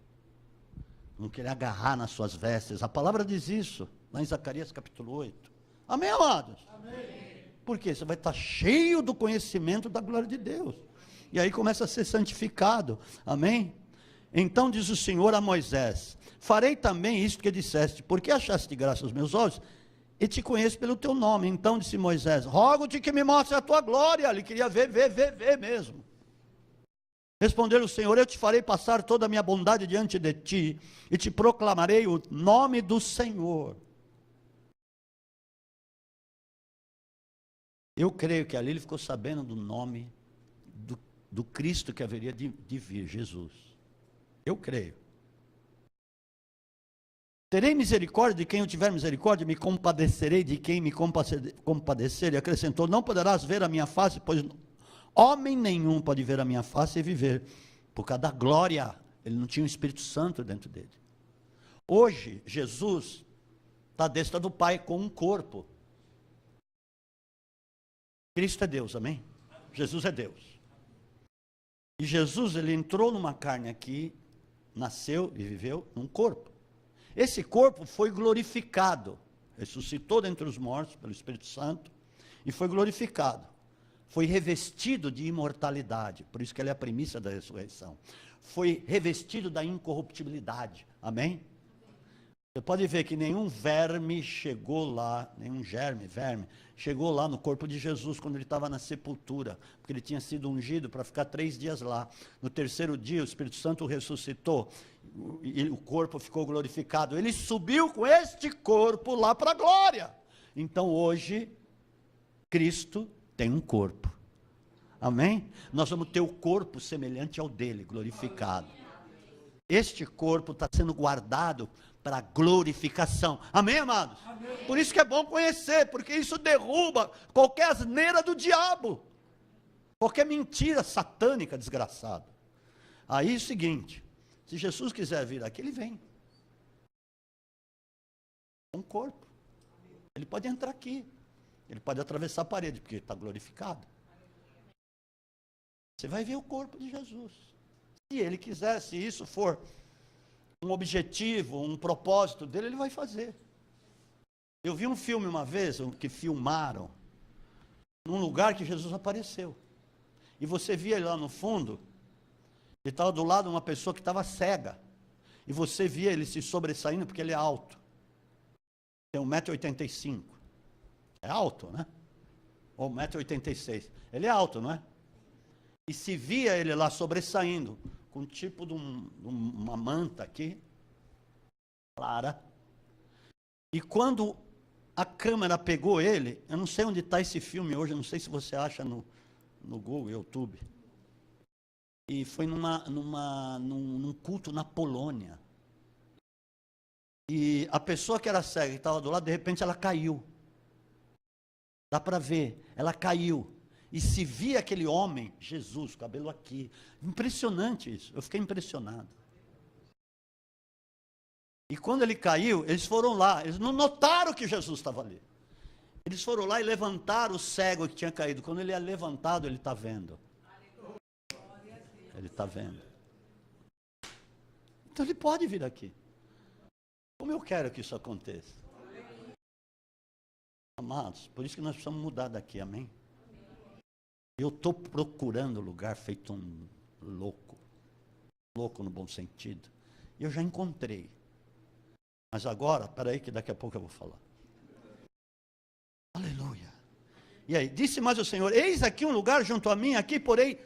Vão querer agarrar nas suas vestes. A palavra diz isso, lá em Zacarias capítulo 8. Amém, amados? Amém. Por quê? Você vai estar cheio do conhecimento da glória de Deus. E aí começa a ser santificado. Amém? Então diz o Senhor a Moisés: farei também isto que disseste, porque achaste graça aos meus olhos, e te conheço pelo teu nome. Então disse Moisés: rogo-te que me mostre a tua glória. Ele queria ver mesmo. Respondeu o Senhor: eu te farei passar toda a minha bondade diante de ti, e te proclamarei o nome do Senhor. Eu creio que ali ele ficou sabendo do nome do Cristo que haveria de vir, Jesus. Eu creio. Terei misericórdia de quem eu tiver misericórdia, me compadecerei de quem me compadecer. E acrescentou: não poderás ver a minha face, pois homem nenhum pode ver a minha face e viver. Por causa da glória, ele não tinha o Espírito Santo dentro dele. Hoje, Jesus está à destra do Pai com um corpo. Cristo é Deus, amém? Jesus é Deus. E Jesus, ele entrou numa carne aqui, nasceu e viveu num corpo. Esse corpo foi glorificado, ressuscitou dentre os mortos pelo Espírito Santo e foi glorificado. Foi revestido de imortalidade, por isso que ele é a primícia da ressurreição. Foi revestido da incorruptibilidade, amém? Você pode ver que nenhum verme chegou lá, verme, chegou lá no corpo de Jesus quando ele estava na sepultura, porque ele tinha sido ungido para ficar 3 dias lá. No 3º dia, o Espírito Santo o ressuscitou, e o corpo ficou glorificado. Ele subiu com este corpo lá para a glória. Então hoje, Cristo tem um corpo, amém? Nós vamos ter o corpo semelhante ao dele, glorificado. Este corpo está sendo guardado para glorificação. Amém, amados? Amém. Por isso que é bom conhecer, porque isso derruba qualquer asneira do diabo, qualquer mentira satânica, desgraçado. Aí é o seguinte: se Jesus quiser vir aqui, ele vem. Um corpo. Ele pode entrar aqui. Ele pode atravessar a parede, porque está glorificado. Você vai ver o corpo de Jesus. Se ele quiser, se isso for um objetivo, um propósito dele, ele vai fazer. Eu vi um filme uma vez, que filmaram, num lugar que Jesus apareceu. E você via ele lá no fundo, ele estava do lado de uma pessoa que estava cega. E você via ele se sobressaindo, porque ele é alto. Tem 1,85 m. É alto, né? Ou 1,86 m. Ele é alto, não é? E se via ele lá sobressaindo, com um tipo de uma manta aqui, clara. E quando a câmera pegou ele, eu não sei onde está esse filme hoje, eu não sei se você acha no Google, YouTube. E foi num culto na Polônia. E a pessoa que era cega, que estava do lado, de repente ela caiu. Dá para ver, ela caiu. E se via aquele homem, Jesus, cabelo aqui. Impressionante isso, eu fiquei impressionado. E quando ele caiu, eles foram lá, eles não notaram que Jesus estava ali. Eles foram lá e levantaram o cego que tinha caído. Quando ele é levantado, ele está vendo. Ele está vendo. Então ele pode vir aqui. Como eu quero que isso aconteça. Amados, por isso que nós precisamos mudar daqui, amém? Eu estou procurando lugar feito um louco. Louco no bom sentido. E eu já encontrei. Mas agora, peraí que daqui a pouco eu vou falar. Aleluia. E aí, disse mais o Senhor, eis aqui um lugar junto a mim, aqui porei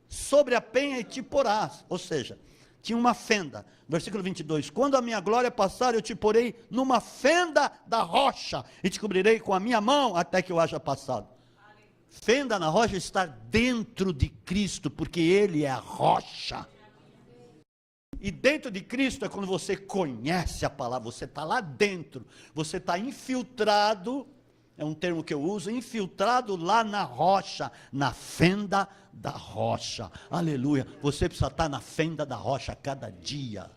sobre a penha e te porás. Ou seja, tinha uma fenda. Versículo 22, quando a minha glória passar, eu te porei numa fenda da rocha, e te cobrirei com a minha mão, até que eu haja passado. Fenda na rocha está dentro de Cristo, porque Ele é a rocha. E dentro de Cristo é quando você conhece a palavra, você está lá dentro, você está infiltrado, é um termo que eu uso, infiltrado lá na rocha, na fenda da rocha. Aleluia, você precisa estar na fenda da rocha a cada dia.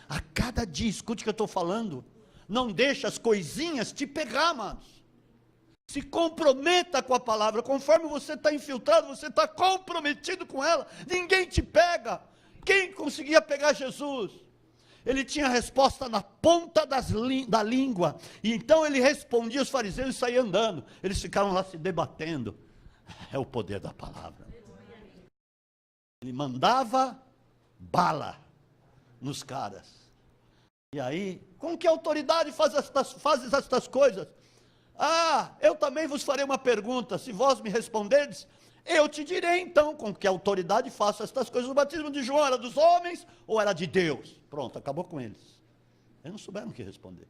A cada dia, escute o que eu estou falando. Não deixe as coisinhas te pegar, amados. Se comprometa com a palavra, conforme você está infiltrado, você está comprometido com ela, ninguém te pega. Quem conseguia pegar Jesus? Ele tinha a resposta na ponta da língua, e então ele respondia, os fariseus saíam andando, eles ficaram lá se debatendo. É o poder da palavra. Ele mandava bala nos caras. E aí, com que autoridade fazes estas coisas? Ah, eu também vos farei uma pergunta, se vós me responderdes, eu te direi então com que autoridade faço estas coisas. O batismo de João era dos homens ou era de Deus? Pronto, acabou com eles. Eles não souberam o que responder.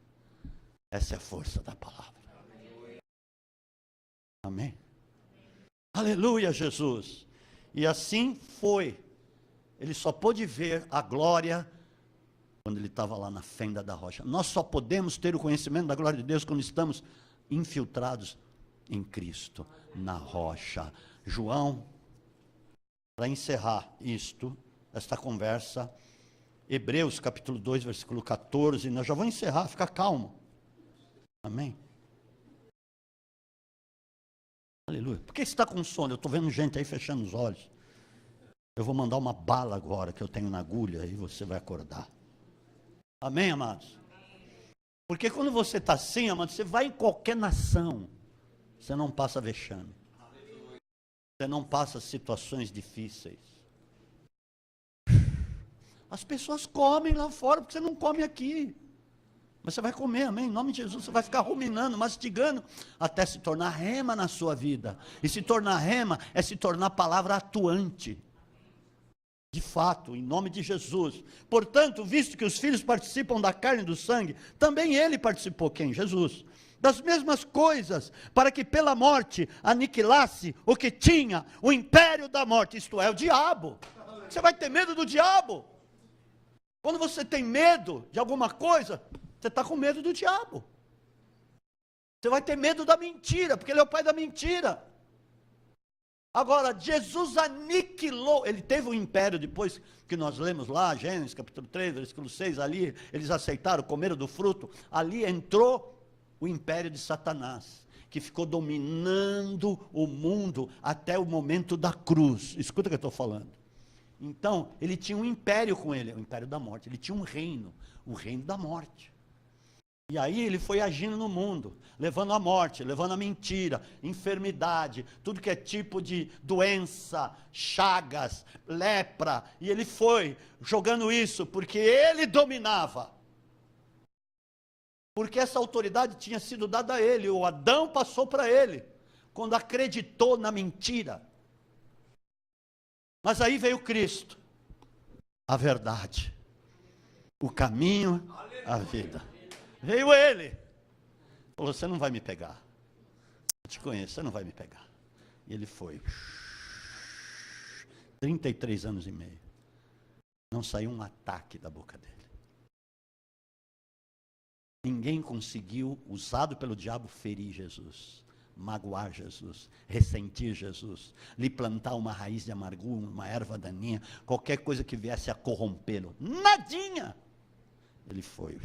Essa é a força da palavra. Amém? Aleluia, Jesus. E assim foi. Ele só pôde ver a glória quando ele estava lá na fenda da rocha. Nós só podemos ter o conhecimento da glória de Deus quando estamos infiltrados em Cristo, na rocha. João, para encerrar esta conversa, Hebreus capítulo 2, versículo 14, nós já vamos encerrar, fica calmo. Amém? Aleluia. Por que você está com sono? Eu estou vendo gente aí fechando os olhos. Eu vou mandar uma bala agora que eu tenho na agulha e você vai acordar. Amém, amados? Porque quando você está assim, amados, você vai em qualquer nação, você não passa vexame. Você não passa situações difíceis. As pessoas comem lá fora, porque você não come aqui. Mas você vai comer, amém? Em nome de Jesus, você vai ficar ruminando, mastigando, até se tornar rema na sua vida. E se tornar rema, é se tornar palavra atuante. De fato, em nome de Jesus. Portanto, visto que os filhos participam da carne e do sangue, também ele participou, quem? Jesus. Das mesmas coisas, para que pela morte aniquilasse o que tinha o império da morte, isto é, o diabo. Você vai ter medo do diabo? Quando você tem medo de alguma coisa, você está com medo do diabo. Você vai ter medo da mentira, porque ele é o pai da mentira. Agora, Jesus aniquilou, ele teve um império depois que nós lemos lá, Gênesis capítulo 3, versículo 6, ali eles aceitaram, comeram do fruto, ali entrou o império de Satanás, que ficou dominando o mundo até o momento da cruz. Escuta o que eu estou falando. Então, ele tinha um império com ele, o império da morte. Ele tinha um reino, o reino da morte. E aí ele foi agindo no mundo, levando a morte, levando a mentira, enfermidade, tudo que é tipo de doença, chagas, lepra. E ele foi jogando isso, porque ele dominava. Porque essa autoridade tinha sido dada a ele, o Adão passou para ele, quando acreditou na mentira. Mas aí veio Cristo, a verdade, o caminho, a vida. Veio ele, falou, você não vai me pegar, eu te conheço, você não vai me pegar. E ele foi, 33 anos e meio, não saiu um ataque da boca dele. Ninguém conseguiu, usado pelo diabo, ferir Jesus, magoar Jesus, ressentir Jesus, lhe plantar uma raiz de amargura, uma erva daninha, qualquer coisa que viesse a corrompê-lo, nadinha. Ele foi.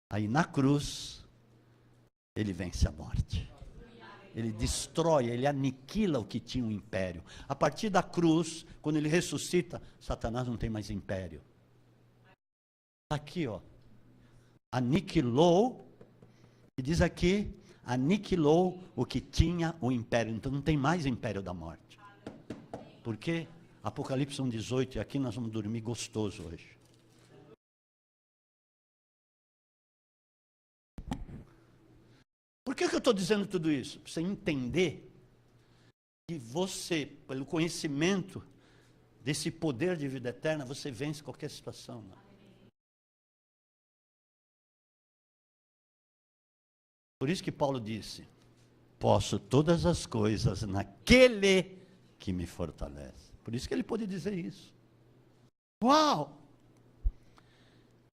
Aí na cruz, ele vence a morte. Ele destrói, ele aniquila o que tinha um império. A partir da cruz, quando ele ressuscita, Satanás não tem mais império. Aqui, ó. Aniquilou, e diz aqui, aniquilou o que tinha o império. Então não tem mais império da morte. Por quê? Apocalipse 1,18, e aqui nós vamos dormir gostoso hoje. Por que eu estou dizendo tudo isso? Para você entender que você, pelo conhecimento desse poder de vida eterna, você vence qualquer situação. Por isso que Paulo disse, posso todas as coisas naquele que me fortalece. Por isso que ele pôde dizer isso. Uau!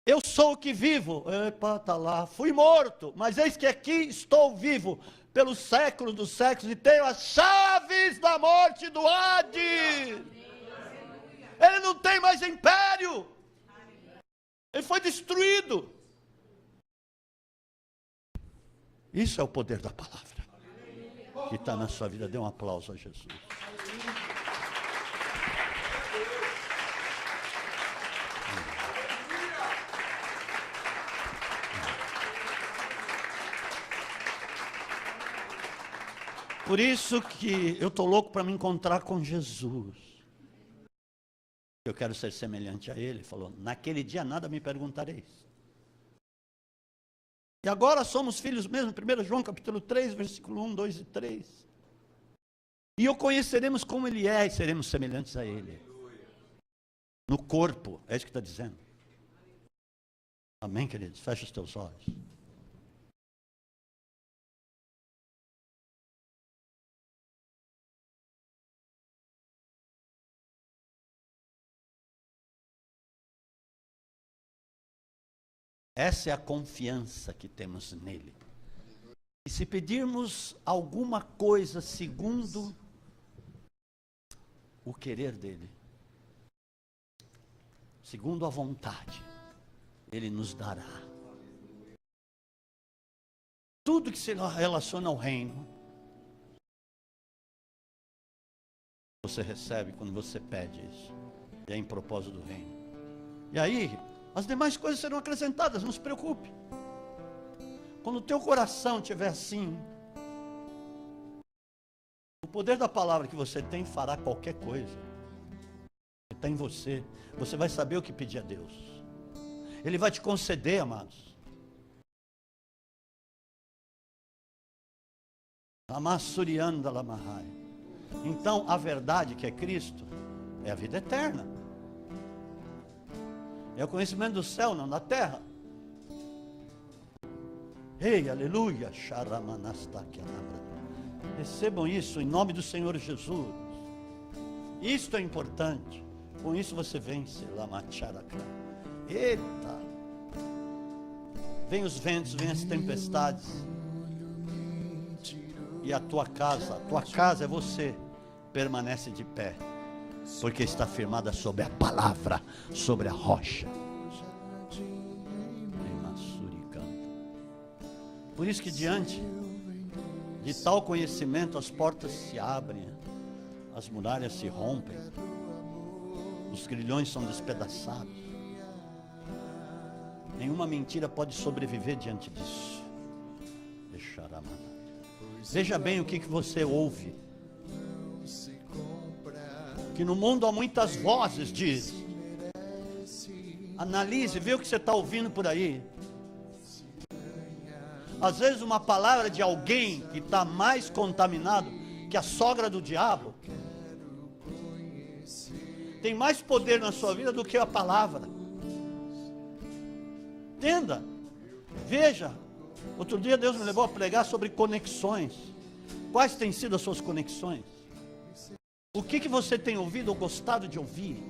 Eu sou o que vivo. Epa, está lá. Fui morto, mas eis que aqui estou vivo pelos séculos dos séculos e tenho as chaves da morte e do Hades. Ele não tem mais império. Ele foi destruído. Isso é o poder da palavra que está na sua vida. Dê um aplauso a Jesus. Por isso que eu estou louco para me encontrar com Jesus. Eu quero ser semelhante a Ele. Ele falou, naquele dia nada me perguntareis. E agora somos filhos mesmo, 1 João capítulo 3, versículo 1, 2 e 3. E o conheceremos como Ele é e seremos semelhantes a Ele. No corpo, é isso que está dizendo. Amém, queridos? Fecha os teus olhos. Essa é a confiança que temos nele. E se pedirmos alguma coisa segundo o querer dele, segundo a vontade, ele nos dará. Tudo que se relaciona ao reino, você recebe quando você pede isso. E é em propósito do reino. E aí, as demais coisas serão acrescentadas, não se preocupe. Quando o teu coração estiver assim, o poder da palavra que você tem fará qualquer coisa. Está em você. Você vai saber o que pedir a Deus. Ele vai te conceder, amados. Amassurianda lamahai. Então, a verdade que é Cristo é a vida eterna. É o conhecimento do céu, não da terra. Ei, aleluia. Recebam isso em nome do Senhor Jesus. Isto é importante. Com isso você vence. Eita. Vem os ventos, vem as tempestades. E a tua casa é você, permanece de pé. Porque está firmada sobre a palavra, sobre a rocha. Por isso que diante de tal conhecimento as portas se abrem, as muralhas se rompem, os grilhões são despedaçados. Nenhuma mentira pode sobreviver diante disso. Veja bem o que você ouve. Que no mundo há muitas vozes, diz. Analise, vê o que você está ouvindo por aí. Às vezes uma palavra de alguém que está mais contaminado que a sogra do diabo tem mais poder na sua vida do que a palavra. Entenda. Veja. Outro dia Deus me levou a pregar sobre conexões. Quais têm sido as suas conexões? O que você tem ouvido ou gostado de ouvir?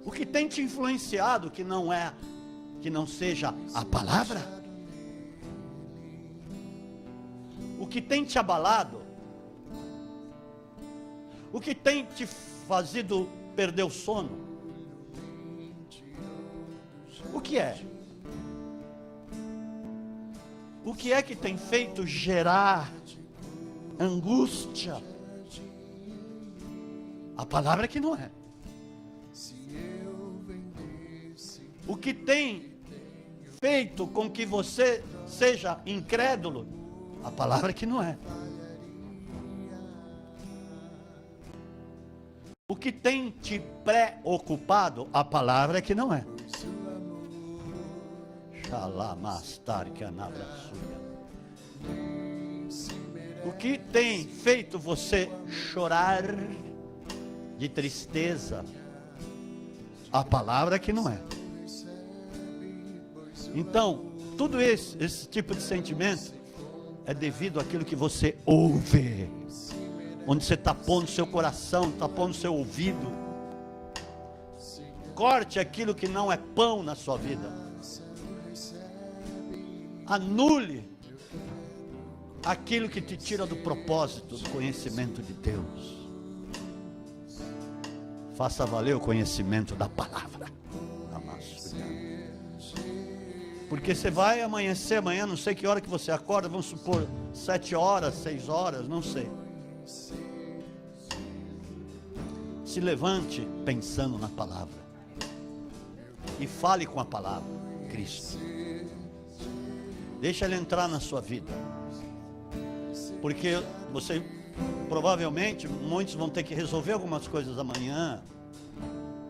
O que tem te influenciado que não seja a palavra? O que tem te abalado? O que tem te fazido perder o sono? O que é? O que é que tem feito gerar angústia? A palavra que não é. O que tem feito com que você seja incrédulo? A palavra que não é. O que tem te preocupado? A palavra que não é. O que tem feito você chorar de tristeza? A palavra que não é. Então, tudo esse tipo de sentimento é devido àquilo que você ouve, onde você está pondo seu coração, está pondo seu ouvido. Corte aquilo que não é pão na sua vida. Anule aquilo que te tira do propósito, do conhecimento de Deus. Faça valer o conhecimento da palavra. Porque você vai amanhecer amanhã, não sei que hora que você acorda, vamos supor 7 horas, 6 horas, não sei. Se levante pensando na palavra. E fale com a palavra, Cristo. Deixa ele entrar na sua vida. Porque você, provavelmente, muitos vão ter que resolver algumas coisas amanhã.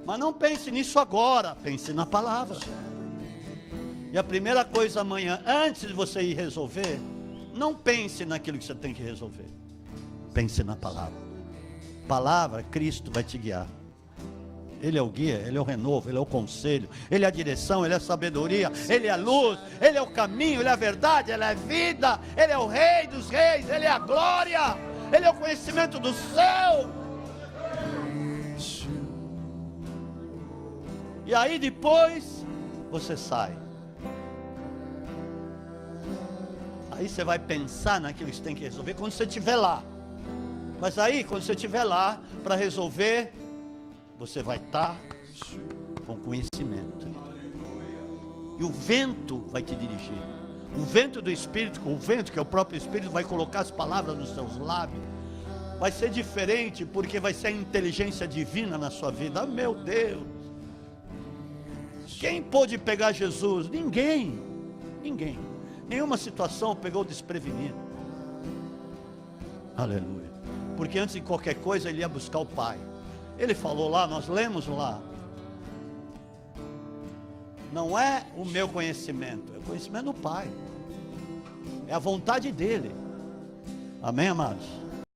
Mas não pense nisso agora, pense na palavra. E a primeira coisa amanhã, antes de você ir resolver, não pense naquilo que você tem que resolver. Pense na palavra. Palavra, Cristo vai te guiar. Ele é o guia, Ele é o renovo, Ele é o conselho, Ele é a direção, Ele é a sabedoria, Ele é a luz, Ele é o caminho, Ele é a verdade, Ele é a vida, Ele é o Rei dos reis, Ele é a glória, Ele é o conhecimento do céu. E aí depois você sai. Aí você vai pensar naquilo que você tem que resolver quando você estiver lá. Mas aí, quando você estiver lá para resolver, você vai estar com conhecimento. E o vento vai te dirigir. O vento do Espírito, o vento que é o próprio Espírito, vai colocar as palavras nos seus lábios. Vai ser diferente, porque vai ser a inteligência divina na sua vida. Ah, meu Deus! Quem pôde pegar Jesus? Ninguém. Ninguém. Nenhuma situação pegou desprevenido. Aleluia. Porque antes de qualquer coisa ele ia buscar o Pai. Ele falou lá, nós lemos lá. Não é o meu conhecimento, é o conhecimento do Pai. É a vontade dele. Amém, amados?